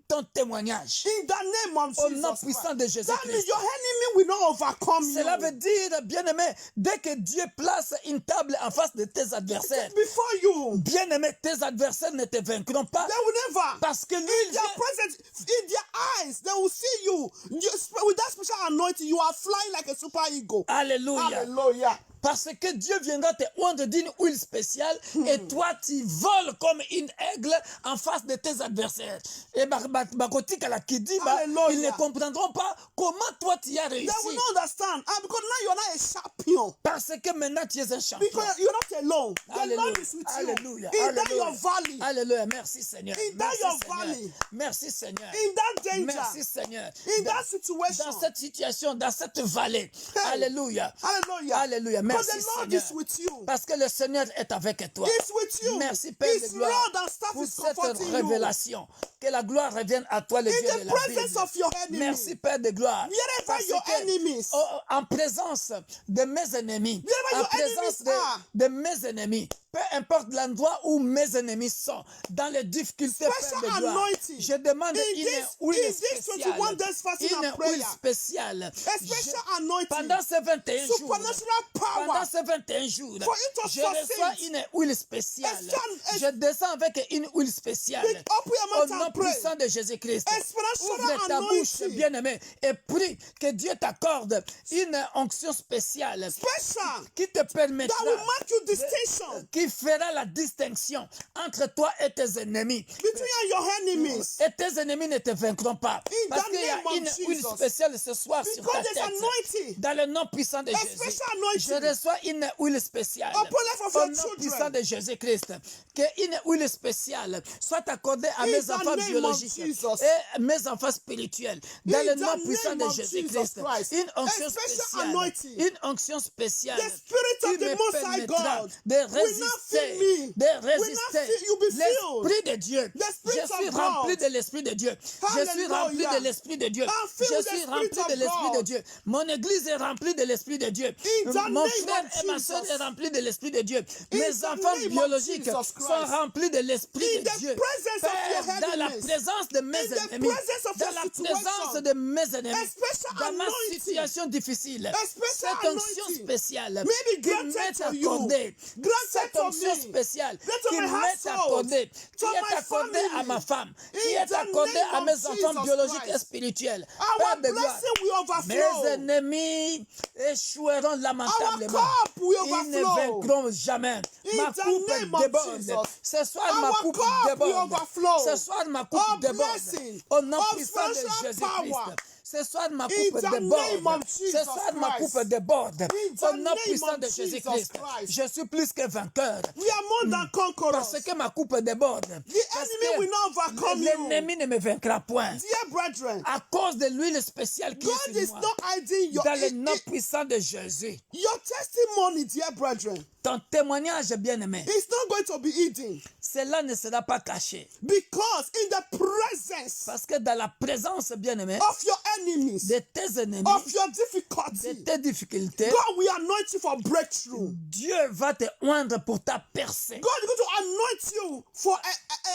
S1: ton témoignage.
S2: In the name of
S1: Au
S2: Jesus
S1: nom
S2: Christ.
S1: puissant de
S2: That means
S1: Jésus-Christ.
S2: your enemy will not overcome
S1: Cela
S2: you.
S1: veut dire, bien-aimé, dès que Dieu place une table en face de tes adversaires,
S2: Before you,
S1: bien-aimé, tes adversaires ne te vaincront pas
S2: they will never.
S1: parce que lui,
S2: In
S1: il
S2: their
S1: vient-
S2: presence, in their eyes, they will see you. With that special anointing, you are flying like a super eagle.
S1: Alléluia.
S2: Hallelujah.
S1: Parce que Dieu viendra te oindre d'une huile spéciale et toi tu voles comme une aigle en face de tes adversaires. Et Bakotika qui dit,
S2: Alléluia.
S1: ils ne comprendront pas comment toi tu as réussi.
S2: They will not understand. Because now you are not a champion.
S1: Parce que maintenant tu es un champion.
S2: Because you're not alone. The
S1: Alléluia.
S2: Lord is with
S1: Alléluia.
S2: you. In that
S1: Alléluia.
S2: your valley.
S1: Alléluia. Merci Seigneur.
S2: In that
S1: Merci
S2: your
S1: Seigneur.
S2: valley.
S1: Merci Seigneur.
S2: In that danger.
S1: Merci Seigneur.
S2: In that situation.
S1: Dans cette situation, dans cette vallée.
S2: Hey.
S1: Alléluia.
S2: Hallelujah.
S1: Alléluia.
S2: Because
S1: Merci
S2: the Lord
S1: Seigneur.
S2: is with you.
S1: Parce que le Seigneur est avec toi.
S2: He's with you.
S1: Merci Père de
S2: His
S1: gloire
S2: rod and staff
S1: pour
S2: is
S1: cette
S2: comforting you.
S1: révélation. Que la gloire revienne à toi, le Dieu
S2: In
S1: de
S2: the
S1: la
S2: presence
S1: Bible.
S2: of your enemy.
S1: Merci Père de gloire.
S2: Wherever
S1: Parce
S2: your
S1: que,
S2: enemies.
S1: en présence de mes ennemis,
S2: Wherever
S1: en
S2: your
S1: présence
S2: enemies are.
S1: de mes ennemis, peu importe l'endroit où mes ennemis sont, dans les difficultés,
S2: Special
S1: Père de gloire,
S2: anointing.
S1: je demande
S2: In
S1: une
S2: this
S1: huile
S2: 21 days fasting
S1: spéciale.
S2: and
S1: Une
S2: prayer.
S1: huile spéciale.
S2: A special anointing.
S1: Pendant ces 21 jours,
S2: Supernatural power.
S1: pendant ces 21 jours,
S2: For you to
S1: je reçois
S2: succeed.
S1: une huile spéciale.
S2: A
S1: Je descends avec une huile spéciale.
S2: Open your
S1: Au
S2: mouth
S1: nom
S2: and pray.
S1: puissant de Jésus-Christ,
S2: Exponential
S1: ouvre ta bouche,
S2: anointing.
S1: bien-aimé, et prie que Dieu t'accorde une onction spéciale
S2: Special.
S1: qui te permettra,
S2: That will mark you distinction
S1: qui fera la distinction entre toi et tes ennemis.
S2: between you and your enemies.
S1: Et tes ennemis ne te vaincront pas.
S2: In
S1: Parce
S2: the
S1: qu'il y a
S2: name of
S1: une huile
S2: Jesus.
S1: spéciale ce soir sur ta
S2: Because there's
S1: tête.
S2: anointing.
S1: Dans le nom puissant de
S2: A
S1: Jésus,
S2: special
S1: je
S2: anointing.
S1: reçois une huile spéciale.
S2: Upon life of
S1: Au
S2: your
S1: nom
S2: children.
S1: puissant de Jésus-Christ, qu'une huile spéciale soit accordée à
S2: In
S1: mes
S2: the
S1: enfants
S2: name of
S1: biologiques
S2: Jesus.
S1: et mes enfants spirituels. Dans
S2: In
S1: le
S2: the
S1: nom puissant
S2: name
S1: de
S2: of
S1: Jésus-Christ,
S2: Jesus Christ.
S1: une onction
S2: A special
S1: spéciale,
S2: anointing.
S1: une onction spéciale
S2: The Spirit of
S1: qui
S2: the
S1: me
S2: Most High
S1: permettra
S2: God
S1: de
S2: will not
S1: résister,
S2: fill me.
S1: de
S2: Will not
S1: résister.
S2: fill- you'll be filled.
S1: L'Esprit de Dieu,
S2: The Spirit
S1: je suis
S2: of
S1: rempli
S2: God.
S1: de l'Esprit de Dieu. Je suis rempli
S2: Hallelujah.
S1: de l'Esprit de Dieu.
S2: I'm filled
S1: Je
S2: with the
S1: suis
S2: Spirit
S1: rempli
S2: of
S1: de l'Esprit de
S2: God.
S1: Dieu. Mon église est remplie de l'Esprit de Dieu.
S2: In the
S1: Mon
S2: name
S1: frère
S2: of
S1: et ma soeur
S2: Jesus.
S1: est rempli de l'Esprit de Dieu.
S2: In
S1: Mes
S2: the
S1: enfants
S2: name of
S1: biologiques
S2: Jesus Christ.
S1: sont remplis de l'Esprit
S2: In
S1: de
S2: the
S1: Dieu.
S2: presence of
S1: Père,
S2: your
S1: dans la
S2: enemies.
S1: présence de mes
S2: In the
S1: ennemis,
S2: presence of
S1: dans
S2: your
S1: la
S2: situation.
S1: présence de mes ennemis,
S2: A special
S1: dans ma
S2: anointing.
S1: situation difficile,
S2: A special
S1: cette onction
S2: anointing.
S1: spéciale
S2: Maybe
S1: qui
S2: granted
S1: m'est
S2: to you.
S1: accordée,
S2: Granted
S1: cette
S2: to
S1: onction
S2: me.
S1: spéciale
S2: Granted
S1: qui
S2: to my
S1: m'est
S2: household.
S1: accordée,
S2: To
S1: qui est
S2: my
S1: accordée à
S2: family.
S1: ma femme, qui
S2: In
S1: est
S2: the
S1: accordée
S2: name
S1: à
S2: of
S1: mes enfants
S2: Jesus
S1: biologiques et
S2: Christ.
S1: spirituels.
S2: Our
S1: Père de gloire,
S2: blessing will
S1: mes
S2: overflow.
S1: ennemis échoueront
S2: Our
S1: lamentablement.
S2: cup will
S1: Ils ne
S2: overflow.
S1: vaincront jamais.
S2: In
S1: Ma
S2: the
S1: coupe
S2: name of
S1: déborde.
S2: Jesus.
S1: Ce soir, ma
S2: Our
S1: coupe
S2: cup will
S1: déborde.
S2: overflow.
S1: Ce soir, ma coupe
S2: Of
S1: déborde.
S2: blessing.
S1: Au nom
S2: Of
S1: puissant de
S2: spiritual
S1: Jésus-Christ.
S2: power.
S1: Ce soir, ma
S2: In
S1: coupe
S2: the
S1: déborde.
S2: name of
S1: Ce
S2: Jesus
S1: soir, ma
S2: Christ.
S1: coupe déborde.
S2: In the
S1: Au nom
S2: name
S1: puissant
S2: of
S1: de
S2: Jesus
S1: Jésus-Christ.
S2: Christ.
S1: Je suis plus que vainqueur.
S2: We are more than conquerors.
S1: Parce que ma coupe déborde.
S2: The
S1: Parce
S2: enemy will not
S1: que
S2: overcome you.
S1: l'ennemi ne me vaincra point.
S2: Dear brethren,
S1: À cause de l'huile spéciale qui
S2: God
S1: est sur
S2: is
S1: moi.
S2: not hiding
S1: Dans le nom puissant de Jésus.
S2: your testimony, dear brethren.
S1: Ton témoignage, bien-aimé,
S2: It's not going to be hidden
S1: cela ne sera pas caché.
S2: because in the presence
S1: Parce que dans la présence, bien-aimé,
S2: of your enemies,
S1: de tes ennemis,
S2: of your
S1: de
S2: difficulty,
S1: tes difficultés,
S2: God will anoint you for breakthrough.
S1: Dieu va te oindre pour ta percée.
S2: God is going to anoint you for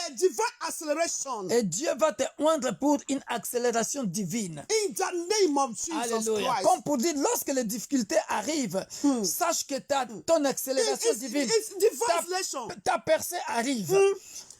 S2: a divine acceleration.
S1: Et Dieu va te oindre pour une accélération divine.
S2: In the name of Jesus
S1: Alléluia.
S2: Christ.
S1: Comme pour dire, lorsque les difficultés arrivent, sache que ton accélération divine,
S2: It's divine acceleration.
S1: ta percée arrive.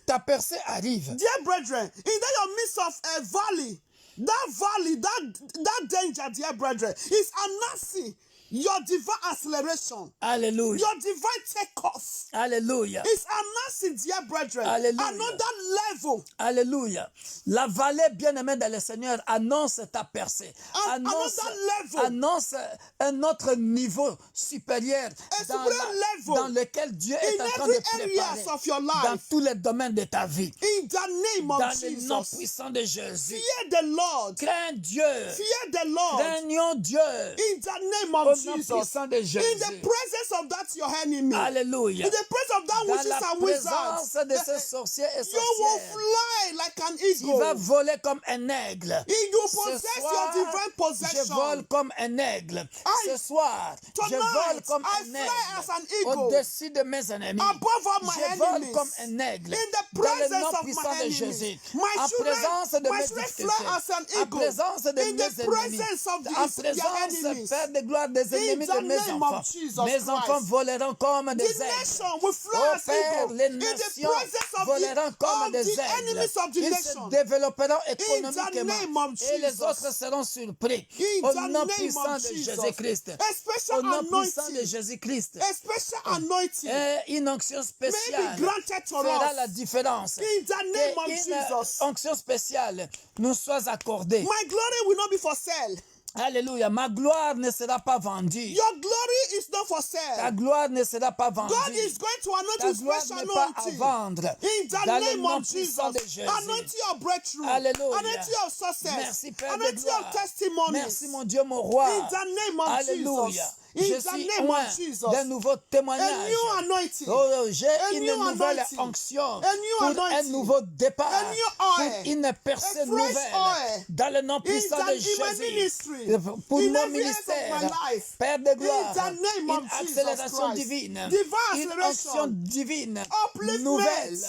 S1: Ta percée arrive.
S2: Dear brethren, in the midst of a valley, that danger, dear brethren, is announcing your divine acceleration,
S1: Alléluia.
S2: your divine takeoff.
S1: Alléluia.
S2: It's announcing, dear brethren,
S1: Hallelujah.
S2: another level.
S1: Alléluia. La vallée bien-aimée dans le Seigneur annonce ta percée.
S2: Another level.
S1: Annonce un autre niveau supérieur
S2: A
S1: dans,
S2: superior level.
S1: dans lequel Dieu est
S2: In
S1: en train
S2: every
S1: de préparer
S2: areas of your
S1: dans
S2: life.
S1: tous les domaines de ta vie.
S2: In the name of
S1: Dans le nom
S2: Jesus.
S1: puissant de Jésus.
S2: Fear the Lord.
S1: Crains Dieu.
S2: Fear the Lord.
S1: Craignons Dieu.
S2: In the name
S1: Au
S2: of
S1: nom
S2: Jesus.
S1: puissant de
S2: In
S1: Jésus.
S2: the presence of that your enemy.
S1: Alléluia.
S2: In the presence of that
S1: Dans
S2: witches
S1: la
S2: and
S1: présence
S2: wizards.
S1: de ces sorciers et
S2: You will
S1: sorcières.
S2: fly like an
S1: Tu vas
S2: eagle.
S1: voler comme un aigle.
S2: You
S1: Ce
S2: possess
S1: soir,
S2: your divine
S1: je
S2: possession.
S1: vole comme un aigle. Ce soir, je
S2: Tonight,
S1: vole comme
S2: I
S1: un
S2: fly as an
S1: aigle.
S2: eagle.
S1: Au-dessus de mes ennemis.
S2: Above all my
S1: Je vole
S2: enemies.
S1: comme un aigle.
S2: In the
S1: Dans le
S2: presence
S1: nom
S2: of
S1: puissant
S2: my
S1: de
S2: enemies.
S1: Jésus.
S2: My
S1: En
S2: children,
S1: présence de
S2: my
S1: mes
S2: children
S1: difficultés.
S2: fly as an
S1: En
S2: eagle.
S1: présence de
S2: In
S1: mes
S2: the
S1: ennemis.
S2: presence of
S1: En
S2: their
S1: présence,
S2: enemies.
S1: Père de gloire, des ennemis
S2: the
S1: de mes
S2: name
S1: enfants.
S2: of Jesus
S1: Mes
S2: Christ.
S1: enfants voleront comme des
S2: The
S1: aigles.
S2: nation will fly
S1: Oh
S2: as
S1: Père,
S2: eagle.
S1: les
S2: In the
S1: nations
S2: presence of
S1: voleront comme des
S2: the
S1: aigles.
S2: enemies of the
S1: Ils
S2: nation.
S1: se développeront
S2: name
S1: économiquement
S2: of
S1: et les
S2: Jesus.
S1: autres seront surpris.
S2: In
S1: Au
S2: the
S1: nom
S2: name
S1: puissant
S2: of
S1: de
S2: Jesus.
S1: Jésus-Christ.
S2: A special
S1: Au nom puissant de
S2: anointing.
S1: Jésus-Christ.
S2: A special anointing.
S1: Et une onction spéciale
S2: May be granted to
S1: fera
S2: us.
S1: la différence.
S2: In the name of
S1: Qu'une
S2: Jesus.
S1: onction spéciale nous soit accordée.
S2: My glory will not be for sale.
S1: Alléluia. Ma gloire ne sera pas vendue.
S2: Your glory is not for
S1: Ta
S2: sale.
S1: gloire ne sera pas vendue.
S2: God is going to anoint
S1: Ta
S2: you
S1: gloire
S2: special
S1: n'est pas à
S2: anointing.
S1: vendre.
S2: In the
S1: Dans le
S2: name
S1: nom
S2: of
S1: puissant
S2: Jesus.
S1: de Jésus.
S2: Anointing your breakthrough.
S1: Alléluia.
S2: Anointing your success.
S1: Merci Père de
S2: Anointing your
S1: gloire.
S2: testimonies.
S1: Merci mon Dieu, mon roi.
S2: In the name of
S1: Alléluia.
S2: Jesus.
S1: Je
S2: In the
S1: suis
S2: name
S1: loin
S2: of Jesus.
S1: d'un nouveau
S2: A
S1: témoignage.
S2: new anointing.
S1: Oh, j'ai
S2: A
S1: une
S2: new
S1: nouvelle
S2: anointing.
S1: onction
S2: A new
S1: pour un
S2: anointing.
S1: nouveau départ,
S2: A new
S1: pour
S2: oil.
S1: une percée
S2: A fresh
S1: nouvelle
S2: oil.
S1: dans le nom puissant de
S2: in my
S1: Jésus.
S2: ministry.
S1: Pour
S2: In
S1: mon
S2: every area of
S1: ministère,
S2: my life.
S1: Père de gloire,
S2: In the name of
S1: une
S2: Jesus
S1: accélération
S2: Christ.
S1: divine,
S2: Divine
S1: une
S2: acceleration.
S1: onction divine
S2: Upliftment.
S1: nouvelle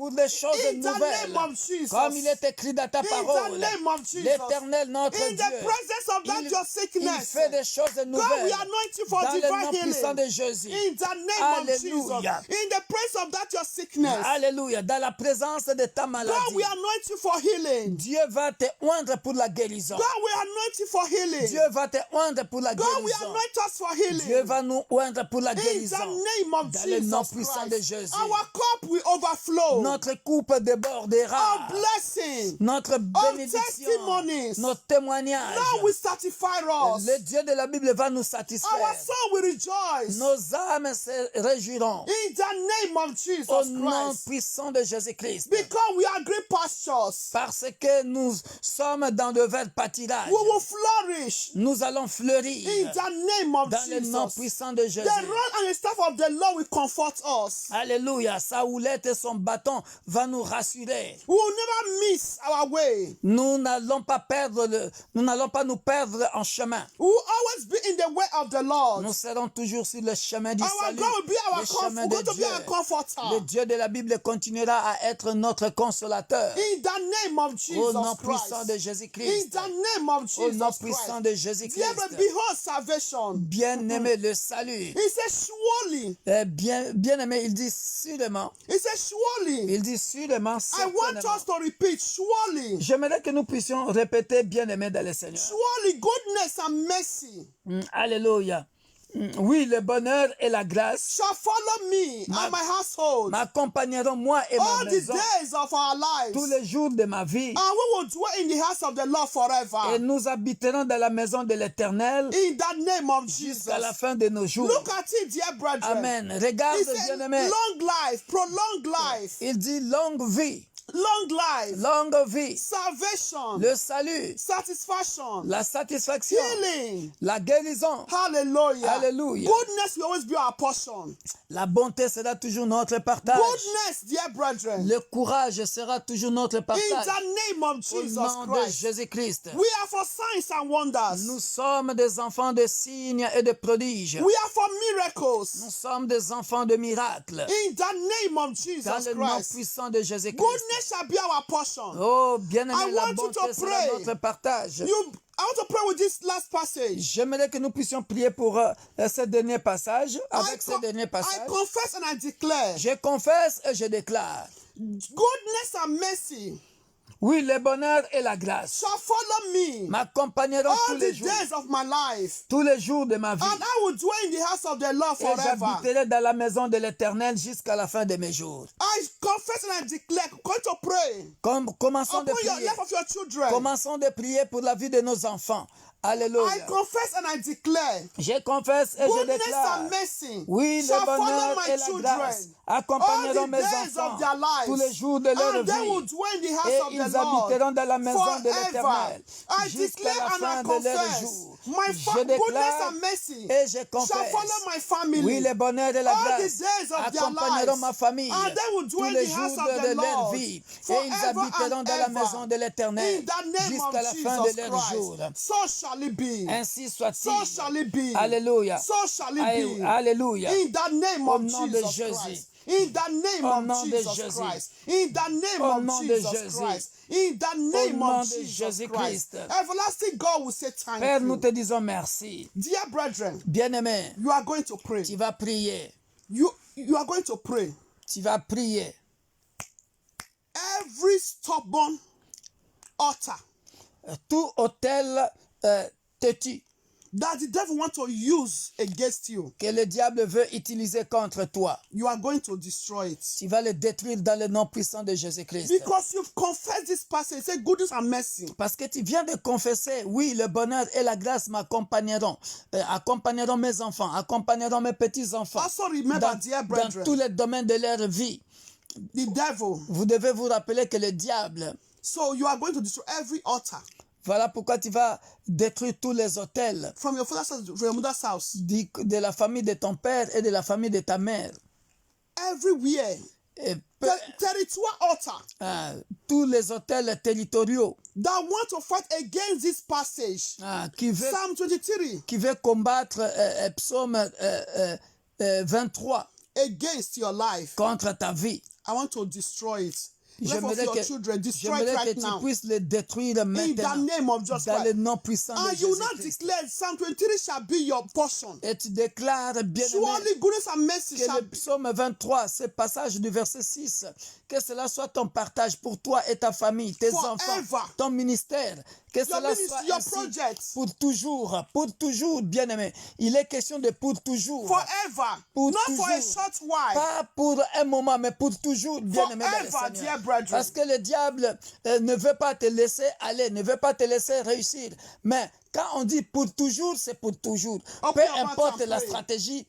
S1: pour des choses
S2: In the
S1: nouvelles.
S2: name of Jesus.
S1: Comme il est écrit dans ta
S2: In the
S1: parole,
S2: name of Jesus.
S1: l'Éternel notre
S2: In
S1: Dieu,
S2: the presence of that your
S1: il
S2: sickness.
S1: fait des choses
S2: God,
S1: nouvelles
S2: we anoint you for
S1: dans le
S2: divine
S1: nom puissant
S2: healing.
S1: de Jésus.
S2: In the name of Jesus.
S1: Alléluia.
S2: In the presence of that your sickness.
S1: Alléluia. Dans la présence de ta
S2: God,
S1: maladie,
S2: we anoint you for healing.
S1: Dieu va te oindre pour la guérison.
S2: God, we anoint you for healing.
S1: Dieu va te oindre pour la
S2: God, we
S1: guérison.
S2: anoint us for healing.
S1: Dieu va nous oindre pour la
S2: In the
S1: guérison.
S2: name of
S1: Dans le nom
S2: Jesus
S1: puissant de
S2: Christ.
S1: Jésus.
S2: Our cup will overflow.
S1: Notre coupe débordera.
S2: Our blessing.
S1: Notre bénédiction,
S2: testimonies.
S1: nos témoignages.
S2: Lord will satisfy us.
S1: Le Dieu de la Bible va nous satisfaire.
S2: Our soul will rejoice.
S1: Nos âmes se réjouiront.
S2: In the name of Jesus
S1: Au nom
S2: Christ.
S1: puissant de Jésus-Christ.
S2: Because we are great pastures.
S1: Parce que nous sommes dans de verts pâturages.
S2: We will flourish.
S1: Nous allons fleurir.
S2: In the name of
S1: Dans le nom
S2: Jesus.
S1: puissant de Jésus.
S2: The rod and the staff of the Lord will comfort us.
S1: Alléluia. Sa houlette et son bâton va nous rassurer.
S2: We will never miss our way.
S1: Nous n'allons pas nous perdre en chemin.
S2: We will always be in the way of the Lord.
S1: Nous serons toujours sur le chemin du
S2: Our
S1: salut.
S2: God will be our
S1: Le chemin
S2: comfort.
S1: de
S2: God will be
S1: Dieu.
S2: our comforter.
S1: Le Dieu de la Bible continuera à être notre consolateur.
S2: In the name of
S1: Au nom
S2: Jesus
S1: puissant de
S2: Christ. In
S1: Jésus-Christ.
S2: the name of
S1: Au nom
S2: Jesus
S1: puissant
S2: Christ.
S1: de Jésus-Christ.
S2: Beloved, behold salvation.
S1: Bien-aimé, le salut.
S2: He says surely.
S1: Bien-aimé, il dit sûrement.
S2: He says surely.
S1: Il dit sûrement,
S2: I want
S1: certainement.
S2: us to repeat surely.
S1: J'aimerais que nous puissions répéter, bien-aimé dans le Seigneur.
S2: Surely goodness and mercy
S1: Alléluia. Oui, le bonheur et la grâce
S2: shall follow me and my household
S1: m'accompagneront moi et ma
S2: all the
S1: maison
S2: days of our
S1: tous
S2: lives.
S1: les jours de ma vie.
S2: And we will dwell in the house of the Lord
S1: Et
S2: forever.
S1: nous habiterons dans la maison de l'Éternel
S2: In the name of Jesus.
S1: jusqu'à la fin de nos jours.
S2: Look at it, dear brethren.
S1: Amen. Regarde,
S2: He said
S1: bien-aimé.
S2: long life, prolonged life,
S1: Il dit longue vie,
S2: long life,
S1: longue vie,
S2: salvation,
S1: le salut,
S2: satisfaction,
S1: la satisfaction,
S2: healing.
S1: la guérison,
S2: Hallelujah.
S1: Hallelujah.
S2: Goodness will always be our portion.
S1: la bonté sera toujours notre partage.
S2: Goodness, dear brethren.
S1: Le courage sera toujours notre
S2: In
S1: partage.
S2: the name of
S1: Au
S2: Jesus
S1: nom de
S2: Christ.
S1: Jésus-Christ.
S2: We are for signs and wonders.
S1: Nous sommes des enfants de signes et de prodiges.
S2: We are for
S1: Nous
S2: miracles.
S1: sommes des enfants de miracles.
S2: In the name of
S1: Dans
S2: Jesus
S1: le nom
S2: Christ.
S1: puissant de Jésus-Christ.
S2: Goodness shall be our portion.
S1: Oh, bien-aimé,
S2: I
S1: la
S2: want you
S1: bonté
S2: to
S1: sera
S2: pray.
S1: notre partage.
S2: I want to pray with this last passage.
S1: J'aimerais que nous puissions prier pour ce dernier passage, avec ce dernier
S2: I
S1: passage.
S2: confess and I declare
S1: Je confesse et je déclare.
S2: goodness and mercy
S1: Oui, le bonheur et la grâce
S2: shall follow me
S1: m'accompagneront tous
S2: all
S1: les
S2: the
S1: jours.
S2: days of my life.
S1: Tous les jours de ma vie.
S2: And I will dwell in the house of the Lord
S1: Et
S2: forever.
S1: j'habiterai dans la maison de l'Éternel jusqu'à la fin de mes jours.
S2: I confess and I declare, going to pray
S1: Commençons de
S2: upon your
S1: prier.
S2: life of your children.
S1: Commençons de prier pour la vie de nos enfants.
S2: I
S1: Alléluia.
S2: confess and I declare
S1: Je confesse et je
S2: goodness
S1: déclare.
S2: and mercy
S1: Oui, le
S2: shall follow
S1: bonheur
S2: my
S1: et la grâce
S2: children
S1: accompagneront
S2: all the
S1: mes
S2: days
S1: enfants
S2: of their lives.
S1: tous les jours de leur
S2: And they will
S1: vie.
S2: dwell in the house
S1: Et
S2: of
S1: ils
S2: the Lord
S1: habiteront dans la maison de
S2: forever.
S1: l'Éternel
S2: I
S1: jusqu'à
S2: declare
S1: la
S2: and I
S1: fin de leur
S2: confess
S1: jour.
S2: my
S1: Je
S2: goodness
S1: déclare
S2: and mercy
S1: et je
S2: shall
S1: confesse.
S2: follow my family
S1: Oui, le bonheur et la
S2: all the
S1: grâce
S2: days of their
S1: accompagneront
S2: lives.
S1: ma famille
S2: And they will
S1: tous
S2: dwell in
S1: les
S2: the
S1: jours
S2: house of
S1: de
S2: the
S1: leur
S2: Lord
S1: vie. Et ils
S2: forever
S1: habiteront
S2: and
S1: dans la maison de
S2: ever.
S1: l'Éternel
S2: In the name
S1: jusqu'à
S2: of
S1: la fin de
S2: Jesus
S1: leur
S2: Christ.
S1: jour.
S2: So shall it be.
S1: Ainsi
S2: So
S1: soit-il.
S2: shall it be.
S1: Alléluia.
S2: So shall it be.
S1: Alléluia.
S2: In the name
S1: Au
S2: of
S1: nom de
S2: Jesus
S1: Jésus.
S2: Christ. In the name
S1: Au
S2: of
S1: nom de
S2: Jesus
S1: Jésus.
S2: Christ. In the name
S1: Au
S2: of
S1: nom de
S2: Jesus
S1: Jésus.
S2: Christ. In the name
S1: nom
S2: of
S1: de
S2: Jesus
S1: Jésus-Christ.
S2: Christ. Everlasting God will say thank
S1: Père, nous
S2: you.
S1: te disons merci.
S2: Dear brethren,
S1: Bien-aimé,
S2: you are going to pray.
S1: tu vas prier.
S2: You are going to pray.
S1: Tu vas prier.
S2: Every stubborn altar
S1: Tout hôtel têtu
S2: that the devil wants to use against you,
S1: que le diable veut utiliser contre toi,
S2: you are going to destroy it.
S1: tu vas le détruire dans le nom puissant de Jésus-Christ.
S2: Because you've confessed this passage, say goodness and mercy.
S1: Parce que tu viens de confesser, oui, le bonheur et la grâce m'accompagneront, accompagneront mes enfants, accompagneront mes petits-enfants
S2: Also remember,
S1: dans,
S2: dear
S1: dans
S2: brethren,
S1: tous les domaines de leur vie.
S2: the devil.
S1: Vous devez vous rappeler que le diable,
S2: So you are going to destroy every altar
S1: voilà pourquoi tu vas détruire tous les hôtels
S2: from your father's house, from your mother's house,
S1: de la famille de ton père et de la famille de ta mère.
S2: everywhere.
S1: Et
S2: Territorial altar
S1: tous les hôtels territoriaux
S2: that want to fight against this passage.
S1: qui veut
S2: Psalm 23
S1: combattre psaume 23
S2: against your life.
S1: contre ta vie.
S2: I want to destroy it. Life of
S1: J'aimerais
S2: your
S1: que,
S2: children, destroy it
S1: j'aimerais
S2: right
S1: que tu
S2: now.
S1: puisses le détruire
S2: In the
S1: maintenant
S2: name of Jesus
S1: dans le
S2: Christ.
S1: nom puissant de
S2: And you will not
S1: Jésus-Christ.
S2: declare Psalm 23 shall be your portion.
S1: Et tu déclares, bien-aimé,
S2: Surely goodness and mercy
S1: que
S2: shall
S1: le
S2: be.
S1: psaume 23, ce passage du verset 6, que cela soit ton partage pour toi et ta famille, tes
S2: Forever.
S1: enfants, ton ministère, que
S2: Your
S1: cela
S2: ministry,
S1: soit
S2: your
S1: ainsi
S2: projects.
S1: pour toujours, bien-aimé. Il est question de pour toujours.
S2: Forever.
S1: Pour
S2: Not for a
S1: toujours.
S2: short while.
S1: Pas pour un moment, mais pour toujours, bien-aimé dans le
S2: Forever,
S1: Seigneur.
S2: dear brethren.
S1: Parce que le diable ne veut pas te laisser aller, ne veut pas te laisser réussir. Mais quand on dit pour toujours, c'est pour toujours.
S2: Open
S1: Peu
S2: your mouth
S1: importe
S2: and
S1: la
S2: pray.
S1: stratégie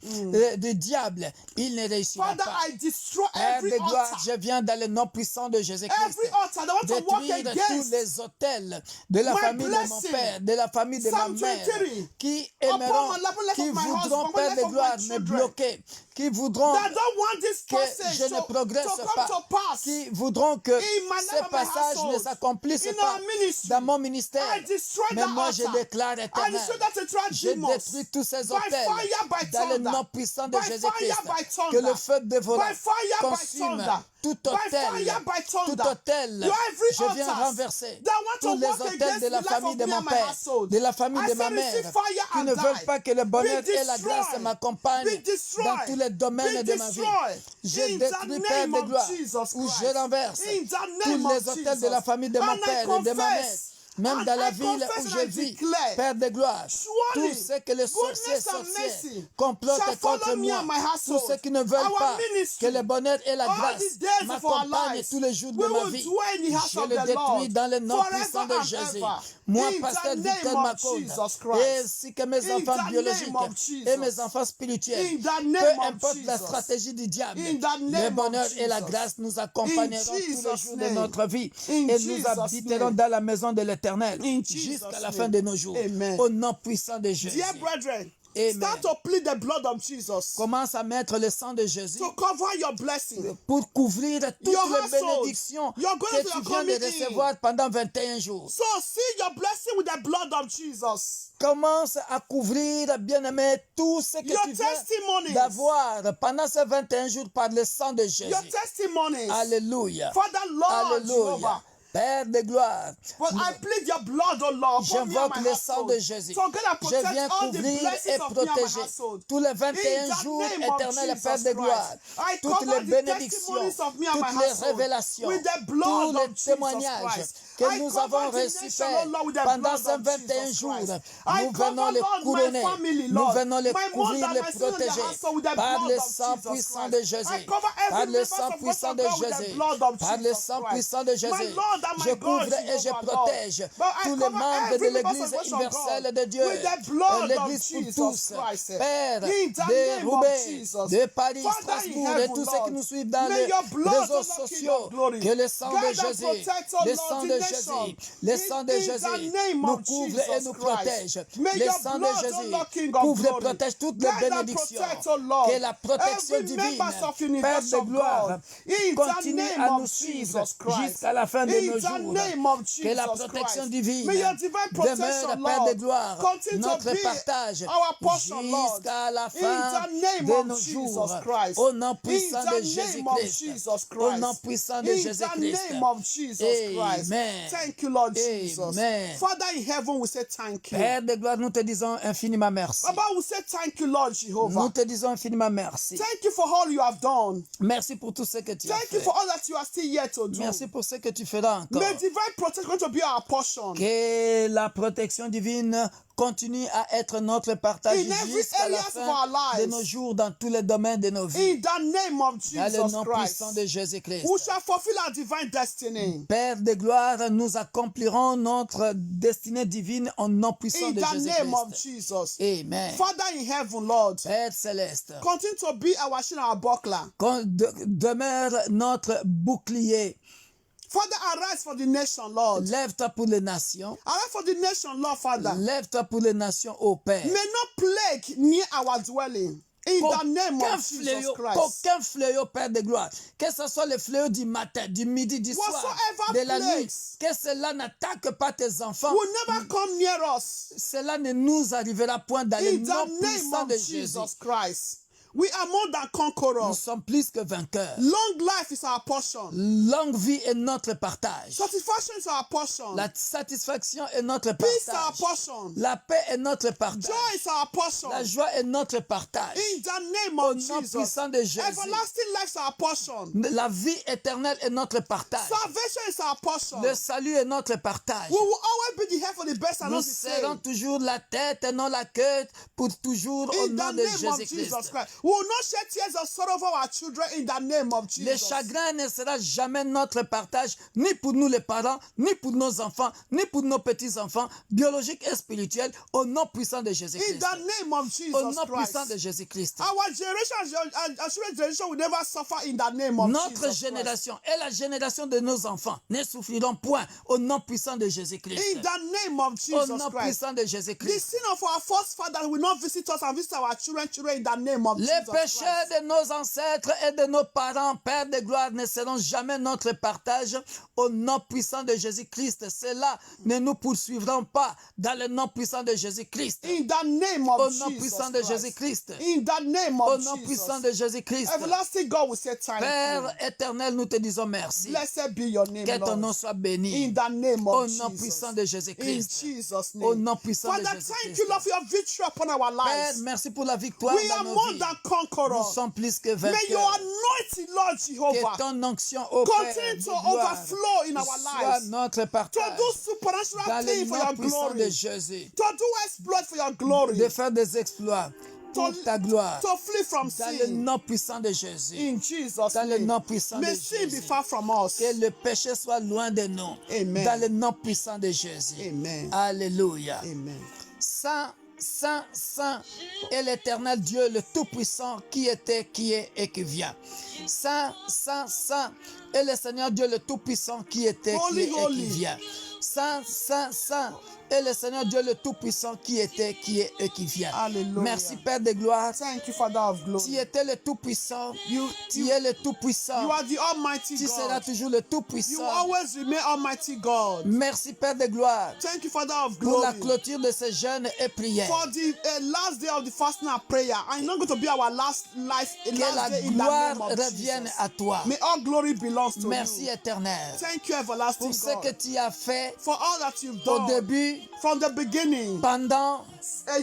S1: du diable, il ne réussira
S2: Father,
S1: pas.
S2: I destroy
S1: Père
S2: every
S1: de gloire,
S2: altar.
S1: je viens dans le nom puissant de Jésus-Christ.
S2: Every altar that want to walk
S1: Détruire tous
S2: against
S1: les hôtels de la
S2: my
S1: famille de mon
S2: blessing.
S1: père, de la famille de ma
S2: Psalm
S1: mère,
S2: 23.
S1: qui
S2: Upon
S1: aimeront,
S2: my life, life
S1: qui
S2: of my
S1: voudront,
S2: husband,
S1: Père
S2: life
S1: de
S2: of my
S1: gloire, me
S2: children.
S1: bloquer, qui voudront
S2: That don't want this
S1: que
S2: passage
S1: je ne progresse
S2: to come
S1: pas,
S2: to pass.
S1: qui voudront que
S2: In my life
S1: ces
S2: and my
S1: passages ne
S2: household,
S1: s'accomplissent
S2: in
S1: pas
S2: our ministry,
S1: dans mon ministère.
S2: I destroy
S1: Mais
S2: that
S1: moi, je
S2: altar.
S1: déclare
S2: I
S1: éternel,
S2: destroy that eternal
S1: je
S2: demons.
S1: détruis tous ces
S2: By
S1: hôtels
S2: fire, by
S1: dans le
S2: thunder.
S1: nom puissant de
S2: By
S1: Jésus-Christ.
S2: fire, by thunder.
S1: Que le feu dévorant
S2: By fire, by
S1: consume
S2: thunder.
S1: tout
S2: By
S1: hôtel,
S2: fire, by
S1: tout
S2: thunder.
S1: hôtel.
S2: You every
S1: Je viens
S2: altars
S1: renverser
S2: that want to
S1: tous les
S2: walk
S1: hôtels
S2: against
S1: de la
S2: the life
S1: famille
S2: of
S1: de
S2: me
S1: mon
S2: and my
S1: père,
S2: household.
S1: de la famille
S2: I
S1: de ma
S2: say, receive
S1: mère,
S2: fire
S1: qui
S2: and
S1: ne
S2: die.
S1: veulent pas que le bonheur
S2: Be
S1: et la grâce
S2: destroyed.
S1: m'accompagnent
S2: Be destroyed.
S1: dans tous les domaines
S2: Be
S1: de ma vie.
S2: destroyed.
S1: Je
S2: In the
S1: détruis, Père
S2: name
S1: de
S2: of
S1: gloire,
S2: Jesus
S1: où
S2: Christ.
S1: je renverse
S2: In the
S1: tous
S2: name of
S1: les hôtels de la
S2: Jesus.
S1: famille de mon
S2: And I
S1: père et de ma mère.
S2: confess,
S1: Même
S2: and
S1: dans la
S2: I
S1: ville
S2: confess
S1: où
S2: and
S1: je
S2: I
S1: vis,
S2: declare,
S1: Père de gloire,
S2: surely,
S1: tout ce que les sorciers,
S2: goodness and mercy
S1: complotent
S2: shall
S1: contre
S2: follow me
S1: moi,
S2: and my
S1: tous
S2: household.
S1: ceux qui ne veulent
S2: Our
S1: pas
S2: ministry,
S1: que le bonheur et la
S2: all
S1: grâce
S2: the days of our
S1: m'accompagnent
S2: lives,
S1: tous les jours
S2: we
S1: de ma
S2: will
S1: vie,
S2: dwell in the house
S1: je
S2: of
S1: le
S2: the
S1: détruis
S2: Lord
S1: dans le nom
S2: forever
S1: puissant de
S2: and
S1: Jésus.
S2: ever.
S1: Moi,
S2: In
S1: pasteur
S2: the
S1: Victor
S2: name of
S1: Macoda,
S2: Jesus Christ.
S1: ainsi que mes
S2: In
S1: enfants
S2: the
S1: biologiques
S2: name of Jesus.
S1: et mes enfants spirituels,
S2: In the
S1: peu
S2: name of
S1: importe la
S2: Jesus.
S1: stratégie du diable,
S2: In the
S1: le
S2: name
S1: bonheur
S2: of
S1: et la
S2: Jesus.
S1: grâce nous
S2: In
S1: accompagneront tous les
S2: Jesus'
S1: jours de
S2: name.
S1: notre vie
S2: In
S1: et nous
S2: Jesus'
S1: habiterons
S2: name.
S1: dans la maison de l'Éternel
S2: In
S1: jusqu'à
S2: Jesus'
S1: la
S2: name.
S1: fin de nos jours.
S2: Amen.
S1: Au nom puissant de Jésus.
S2: Dear brethren,
S1: Amen.
S2: start to plead the blood of Jesus
S1: Commence à mettre le sang de Jésus
S2: to cover your blessing.
S1: pour couvrir toutes
S2: Your
S1: les
S2: household,
S1: bénédictions
S2: your goodness
S1: que tu
S2: are
S1: viens de
S2: coming in.
S1: recevoir pendant 21 jours.
S2: So see your blessing with the blood of Jesus.
S1: Commence à couvrir, bien-aimé, tout ce que
S2: Your
S1: tu viens
S2: testimonies.
S1: d'avoir pendant ces 21 jours par le sang de Jésus.
S2: Your testimonies.
S1: Alléluia.
S2: Father, Lord
S1: Alléluia.
S2: Jehovah.
S1: Père de gloire,
S2: But I plead your blood, O Lord, upon me and
S1: j'invoque
S2: my
S1: le sang
S2: household.
S1: de Jésus.
S2: So God, I
S1: Je
S2: protect
S1: viens
S2: all the
S1: couvrir
S2: blessings
S1: et
S2: of me and my
S1: protéger
S2: household.
S1: tous les
S2: In
S1: 21
S2: the
S1: jours
S2: name of
S1: éternels,
S2: Jesus
S1: Père de gloire.
S2: Christ, I
S1: Toutes
S2: cover
S1: les
S2: the
S1: bénédictions,
S2: testimonies of me and my
S1: toutes les
S2: household
S1: révélations,
S2: with the blood
S1: tous les
S2: of Jesus
S1: témoignages
S2: Christ.
S1: que
S2: I
S1: nous
S2: cover
S1: avons
S2: the
S1: reçus,
S2: nation,
S1: Père,
S2: O Lord, with the
S1: pendant
S2: blood
S1: ces
S2: of
S1: 21
S2: Jesus
S1: jours.
S2: Christ. I
S1: Nous
S2: cover,
S1: venons les
S2: Lord, my
S1: couronner,
S2: family,
S1: nous
S2: Lord,
S1: venons les
S2: my
S1: couvrir,
S2: mother,
S1: les
S2: my son, and the
S1: protéger
S2: household with the
S1: par
S2: blood
S1: le
S2: of
S1: sang
S2: Jesus
S1: puissant
S2: Christ.
S1: de
S2: I
S1: Jésus,
S2: cover
S1: par
S2: every
S1: le
S2: member
S1: sang
S2: of
S1: puissant
S2: God
S1: de
S2: with the
S1: Jésus,
S2: blood of
S1: par le
S2: Jesus
S1: sang
S2: Christ.
S1: puissant de
S2: My
S1: Jésus.
S2: Lord and my
S1: Je
S2: God,
S1: couvre et je
S2: Jehovah, Lord.
S1: protège
S2: But I
S1: tous les
S2: cover
S1: membres de
S2: every member of
S1: l'Église
S2: the Church of
S1: universelle
S2: God
S1: de Dieu,
S2: with the blood of
S1: l'Église pour
S2: Jesus
S1: tous,
S2: Christ.
S1: Père
S2: In the
S1: de
S2: name of
S1: Roubaix,
S2: Jesus.
S1: de Paris,
S2: Father in
S1: Strasbourg et
S2: heaven,
S1: tous ceux qui
S2: Lord,
S1: nous suivent dans
S2: may
S1: les
S2: your blood,
S1: réseaux
S2: O Lord, King
S1: sociaux,
S2: of glory,
S1: que le sang de
S2: guide and
S1: Jésus,
S2: protect, O
S1: le
S2: Lord,
S1: sang
S2: the
S1: de
S2: nation.
S1: Jésus, le sang de
S2: In
S1: Jésus
S2: the name
S1: nous
S2: of
S1: couvre
S2: Jesus
S1: et nous
S2: Christ.
S1: protège.
S2: May
S1: Le
S2: your
S1: sang de
S2: blood, O
S1: Jésus
S2: Lord, King of
S1: couvre et
S2: glory,
S1: protège toutes les
S2: guide and
S1: bénédictions.
S2: protect, O Lord,
S1: Que la protection
S2: every
S1: divine,
S2: members of
S1: Père
S2: Universe
S1: de
S2: of
S1: gloire,
S2: God. In the
S1: continue
S2: name
S1: à nous
S2: of
S1: suivre
S2: Jesus Christ.
S1: jusqu'à la fin de
S2: In
S1: nos
S2: the
S1: jours.
S2: name of
S1: Que la
S2: Jesus
S1: protection
S2: Christ.
S1: divine
S2: May your divine protection,
S1: demeure, Père de
S2: Lord,
S1: gloire,
S2: continue to
S1: notre
S2: be
S1: partage
S2: our portion, Lord.
S1: jusqu'à la
S2: In
S1: fin
S2: the name
S1: de
S2: of
S1: nos
S2: Jesus
S1: jours.
S2: Christ.
S1: Au nom
S2: In
S1: puissant de
S2: the name of
S1: Jésus-Christ.
S2: Jesus
S1: Au nom
S2: Christ.
S1: puissant de
S2: In the
S1: Jésus-Christ.
S2: name of Jesus Christ.
S1: Amen.
S2: Thank you, Lord Jesus.
S1: Amen.
S2: Father in heaven, we say thank you.
S1: Père de gloire, nous te disons infiniment merci.
S2: Baba, we say thank you, Lord
S1: Nous
S2: Jehovah.
S1: te disons infiniment merci.
S2: Thank you for all you have done.
S1: Merci pour tout ce que tu as
S2: Thank you
S1: fait.
S2: for all that you are still yet to do.
S1: Merci pour ce que tu feras encore.
S2: May divine protection to be our portion.
S1: Que la protection divine continue à être notre partage
S2: In every
S1: jusqu'à la
S2: areas of
S1: fin
S2: our
S1: de
S2: lives.
S1: nos jours, dans tous les domaines de nos vies.
S2: In the name of
S1: Dans le
S2: Jesus
S1: nom
S2: Christ.
S1: puissant de Jésus-Christ.
S2: We shall fulfill our divine destiny.
S1: Père de gloire, nous accomplirons notre destinée divine au nom puissant
S2: In
S1: de
S2: the name of
S1: Jésus-Christ.
S2: Jesus.
S1: Amen.
S2: Father in heaven, Lord,
S1: Père céleste,
S2: continue to be our shield and our buckler.
S1: demeure notre bouclier.
S2: Father, arise for the nation, Lord.
S1: Lève-toi pour les nations.
S2: Arise for the nation, Lord, Father.
S1: Lève-toi pour les nations, ô Père.
S2: May no plague near our dwelling. In the name of Jesus Christ.
S1: Qu'aucun fléau, Père de gloire, que ce soit le fléau du matin, du midi, du soir,
S2: Whatsoever
S1: de la nuit,
S2: plagues
S1: que cela n'attaque pas tes enfants.
S2: will never come near us.
S1: Cela ne nous arrivera point dans le
S2: In
S1: nom
S2: the name
S1: puissant
S2: of
S1: de Jésus.
S2: Jesus Christ. We are more than
S1: Nous
S2: conquerors.
S1: sommes plus que vainqueurs.
S2: Long life is our portion.
S1: Longue vie est notre partage.
S2: Satisfaction is our portion.
S1: La satisfaction est notre
S2: Peace is our
S1: partage.
S2: portion.
S1: La paix est notre partage.
S2: Joy is our portion.
S1: La joie est notre partage.
S2: In the name
S1: Au
S2: of
S1: nom
S2: Jesus.
S1: puissant de Jésus.
S2: Everlasting life is our portion.
S1: La vie éternelle est notre partage.
S2: Salvation is our portion.
S1: Le salut est notre partage.
S2: We will always be the head for the best and
S1: Nous
S2: not the tail.
S1: serons toujours la tête et non la queue pour toujours au
S2: In the
S1: nom de
S2: name of
S1: Jésus-Christ.
S2: Jesus Christ. We will not shed tears of sorrow for our children in the name of
S1: Le
S2: Jesus.
S1: chagrin ne sera jamais notre partage, ni pour nous les parents, ni pour nos enfants, ni pour nos petits-enfants, biologiques et spirituels, au nom puissant de
S2: In
S1: Jésus-Christ.
S2: the name of
S1: Au
S2: Jesus
S1: nom puissant de
S2: Christ.
S1: Jésus-Christ.
S2: Our generation and our children's generation will never suffer in the name of
S1: Notre
S2: Jesus Christ.
S1: génération et la génération de nos enfants ne souffriront point au nom puissant de
S2: In
S1: Jésus-Christ.
S2: the name of
S1: Au
S2: Jesus
S1: nom
S2: Christ.
S1: puissant de
S2: The
S1: Jésus-Christ.
S2: sin of our first father will not visit us and visit our children in the name of
S1: Les
S2: Jesus
S1: péchés
S2: Christ.
S1: de nos ancêtres et de nos parents, Père de gloire, ne seront jamais notre partage au nom puissant de Jésus-Christ. Cela ne nous poursuivront pas dans le nom puissant de Jésus-Christ.
S2: In the name
S1: Au
S2: of
S1: nom
S2: Jesus
S1: puissant de
S2: Christ.
S1: Jésus-Christ.
S2: In the name
S1: Au
S2: of
S1: nom puissant
S2: Jesus.
S1: de Jésus-Christ.
S2: Everlasting God will say thank
S1: Père
S2: you.
S1: éternel, nous te disons merci.
S2: Blessed be your name,
S1: Que ton nom
S2: Lord.
S1: soit béni.
S2: In the name
S1: Au
S2: of
S1: nom
S2: Jesus.
S1: puissant de
S2: In
S1: Jésus-Christ.
S2: Jesus'
S1: Au
S2: name.
S1: nom puissant de
S2: Father, thank
S1: Jésus-Christ.
S2: you, Lord, for your victory upon our
S1: Père,
S2: lives.
S1: merci pour la victoire
S2: We
S1: dans
S2: are
S1: nos
S2: more
S1: vies.
S2: than
S1: Nous
S2: conquerors.
S1: sommes plus que
S2: May your
S1: vainqueurs.
S2: anointing, Lord
S1: Que
S2: Jehovah,
S1: ton onction au Père
S2: continue
S1: de
S2: to
S1: gloire
S2: overflow in our
S1: soit
S2: lives.
S1: notre
S2: To
S1: partage
S2: do
S1: dans
S2: supernatural
S1: le
S2: things for your
S1: nom puissant de
S2: glory.
S1: Jésus.
S2: To do exploit for your glory.
S1: De faire des exploits pour ta gloire
S2: To flee from
S1: dans le
S2: sin.
S1: nom puissant de Jésus.
S2: In Jesus'
S1: Dans le
S2: name.
S1: nom puissant de
S2: May sin be
S1: Jésus.
S2: far from us.
S1: Que le péché soit loin de nous.
S2: Amen.
S1: Dans le nom puissant de Jésus.
S2: Amen.
S1: Alléluia.
S2: Amen.
S1: Saint, Saint, Saint est l'éternel Dieu, le Tout-Puissant, qui était, qui est et qui vient. Saint, Saint, Saint est le Seigneur Dieu, le Tout-Puissant, qui était, qui
S2: Holy,
S1: est et qui
S2: holy.
S1: vient. Saint, Saint, Saint est le Seigneur Dieu, le Tout-Puissant, qui était, qui est et qui vient.
S2: Alléluia.
S1: Merci Père de gloire.
S2: Thank you, Father of
S1: Tu
S2: glory.
S1: étais le Tout-Puissant. Tu es le Tout-Puissant.
S2: You are the Almighty
S1: Tu seras
S2: God.
S1: toujours le
S2: You
S1: Tout-Puissant.
S2: always remain Almighty God.
S1: Merci Père de gloire
S2: Thank you, Father of
S1: pour la
S2: glory.
S1: clôture de ces jeûnes et prières.
S2: For the last day of the fasting and prayer, and it's not going to be our last life,
S1: Que la
S2: last day in the
S1: gloire
S2: name of
S1: revienne
S2: Jesus.
S1: à toi.
S2: May all glory belongs to
S1: Merci
S2: you.
S1: éternel
S2: Thank you, everlasting
S1: pour ce que
S2: God,
S1: tu as fait
S2: for all that you've
S1: au
S2: done
S1: début,
S2: from the beginning,
S1: pendant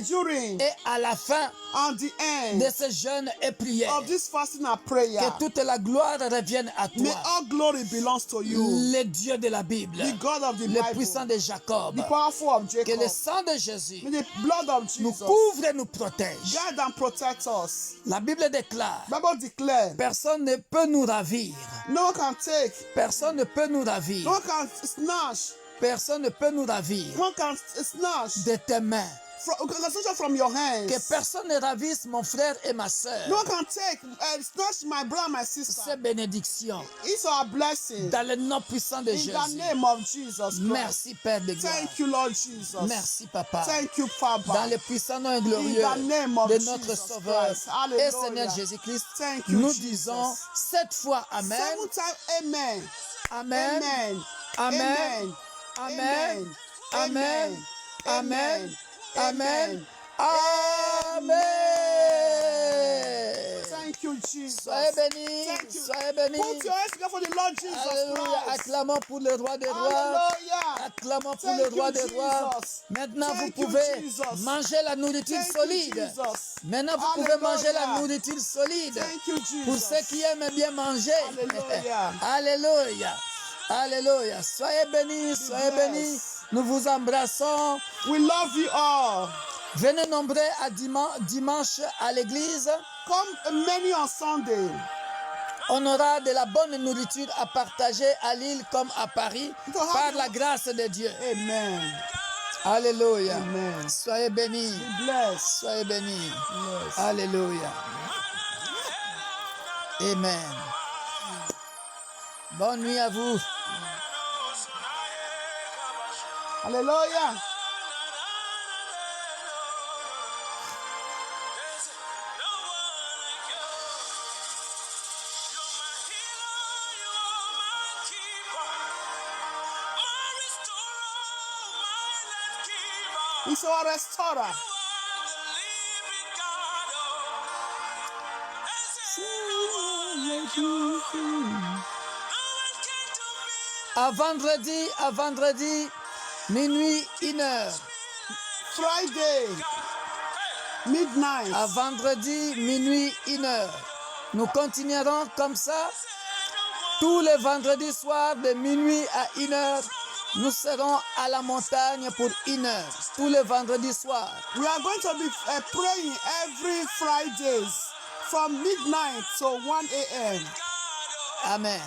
S2: during,
S1: et à la fin
S2: and the
S1: de
S2: end
S1: ces jeûnes et prières.
S2: of this fasting and prayer.
S1: Que toute la gloire revienne à
S2: May
S1: toi.
S2: all glory belongs to you,
S1: Le Dieu de la Bible,
S2: the God of the
S1: le puissant
S2: Bible,
S1: de Jacob.
S2: the powerful of
S1: Que
S2: Jacob.
S1: le sang de Jésus
S2: May the blood of
S1: nous
S2: Jesus
S1: couvre et nous protège.
S2: guide and protect us.
S1: La Bible déclare,
S2: Bible declare,
S1: personne ne peut nous ravir.
S2: no one can take,
S1: Personne ne peut nous ravir.
S2: no one can snatch,
S1: Personne ne peut nous ravir
S2: no one can snatch
S1: de tes mains.
S2: from your
S1: Que
S2: hands.
S1: personne ne ravisse mon frère et ma soeur.
S2: No one can take snatch my brother and my
S1: Ces
S2: sister.
S1: bénédictions
S2: It's our blessing.
S1: dans le nom puissant de
S2: In the
S1: Jésus.
S2: name of Jesus Christ.
S1: Merci Père de gloire.
S2: Thank you, Lord Jesus.
S1: Merci Papa.
S2: Thank you,
S1: Dans
S2: Father.
S1: le puissant nom glorieux
S2: In the name of
S1: de notre
S2: Jesus
S1: Sauveur
S2: Christ.
S1: et
S2: Hallelujah.
S1: Seigneur Jésus-Christ,
S2: Thank you,
S1: nous
S2: Jesus.
S1: disons 7 fois Amen.
S2: 7 times, amen.
S1: Amen.
S2: Amen.
S1: Amen. Amen. Amen. Amen. Amen. Amen.
S2: Thank you, Jesus.
S1: Soyez bénis.
S2: Thank you.
S1: Soyez bénis.
S2: Put your hands together for the Lord Jesus
S1: Alléluia.
S2: Christ.
S1: Acclamons pour le roi des rois.
S2: Hallelujah.
S1: Acclamons pour
S2: Thank
S1: le roi
S2: you,
S1: des rois.
S2: Jesus.
S1: Maintenant,
S2: Thank
S1: vous
S2: you,
S1: pouvez
S2: Jesus.
S1: manger la nourriture
S2: Thank you,
S1: solide.
S2: Jesus.
S1: Maintenant, vous pouvez
S2: Hallelujah.
S1: manger la nourriture solide.
S2: Thank you, Jesus.
S1: Pour ceux qui aiment bien manger.
S2: Alléluia.
S1: Alléluia. Alléluia. Soyez bénis, soyez
S2: blessed.
S1: bénis. Nous vous embrassons.
S2: We love you all.
S1: Venez nombreux à dimanche à l'église.
S2: Come many on Sunday.
S1: On aura de la bonne nourriture à partager à Lille comme à Paris par la grâce de Dieu.
S2: Amen.
S1: Alléluia.
S2: Amen.
S1: Soyez bénis.
S2: Be blessed.
S1: Soyez bénis.
S2: Blessed.
S1: Alléluia. Amen. Bonne nuit à vous.
S2: Hallelujah. He's our restorer.
S1: À vendredi, minuit, 1h.
S2: Friday, midnight.
S1: À vendredi, minuit, 1h. Nous continuerons comme ça. Tous les vendredis soirs, de minuit à 1h, nous serons à la montagne pour 1h. Tous les vendredis soirs.
S2: We are going to be praying every Fridays from midnight to 1 a.m.
S1: Amen.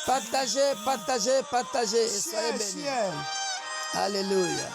S1: Partagez, partagez, partagez. Et soyez
S2: Share,
S1: bénis.
S2: share.
S1: Alléluia.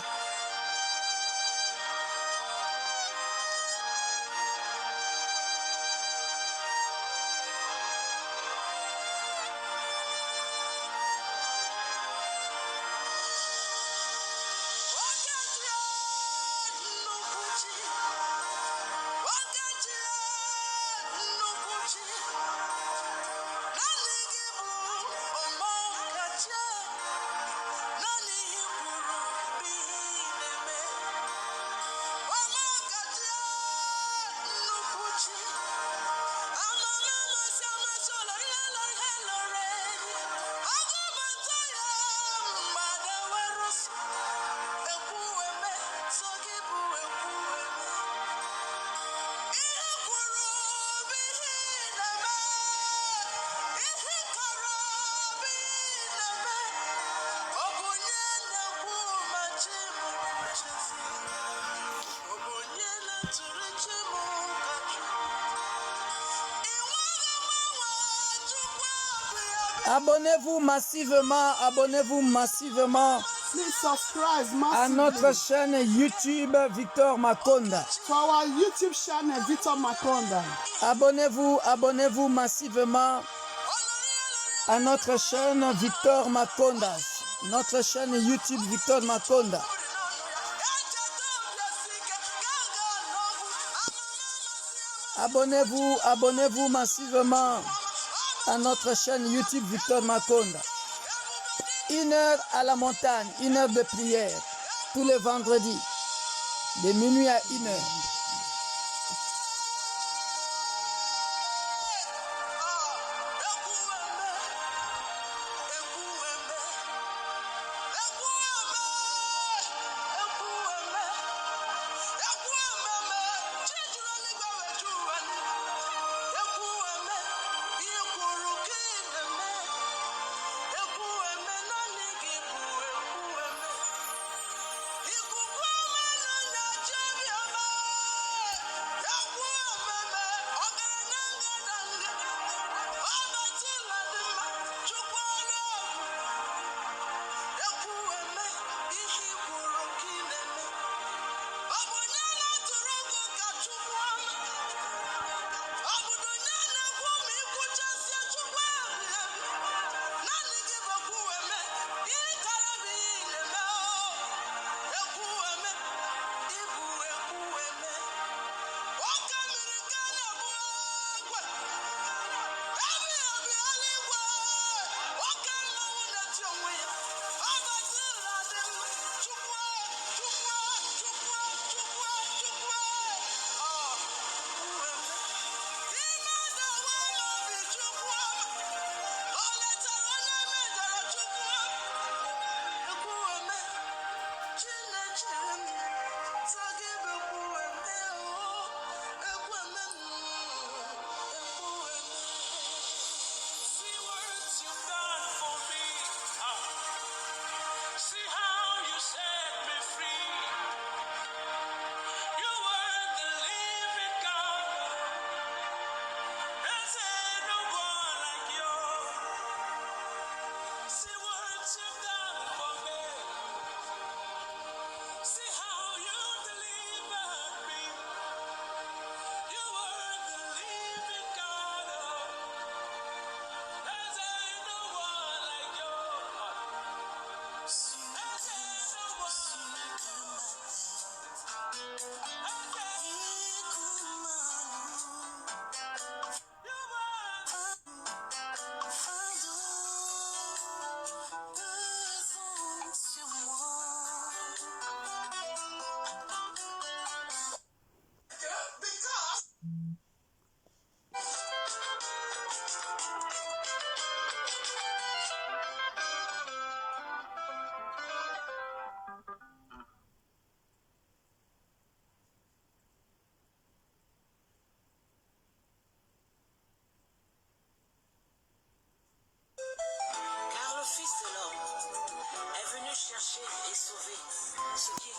S1: Abonnez-vous massivement
S2: Please subscribe
S1: à
S2: massively
S1: notre chaîne YouTube Victor Makonda.
S2: to our YouTube channel, Victor Makonda.
S1: Abonnez-vous massivement à notre chaîne Victor Makonda. Notre chaîne YouTube Victor Makonda. Abonnez-vous massivement à notre chaîne YouTube Victor Makonda. 1h à la montagne, 1h de prière, tous les vendredis, de minuit à 1h.
S3: chercher et sauver ce qui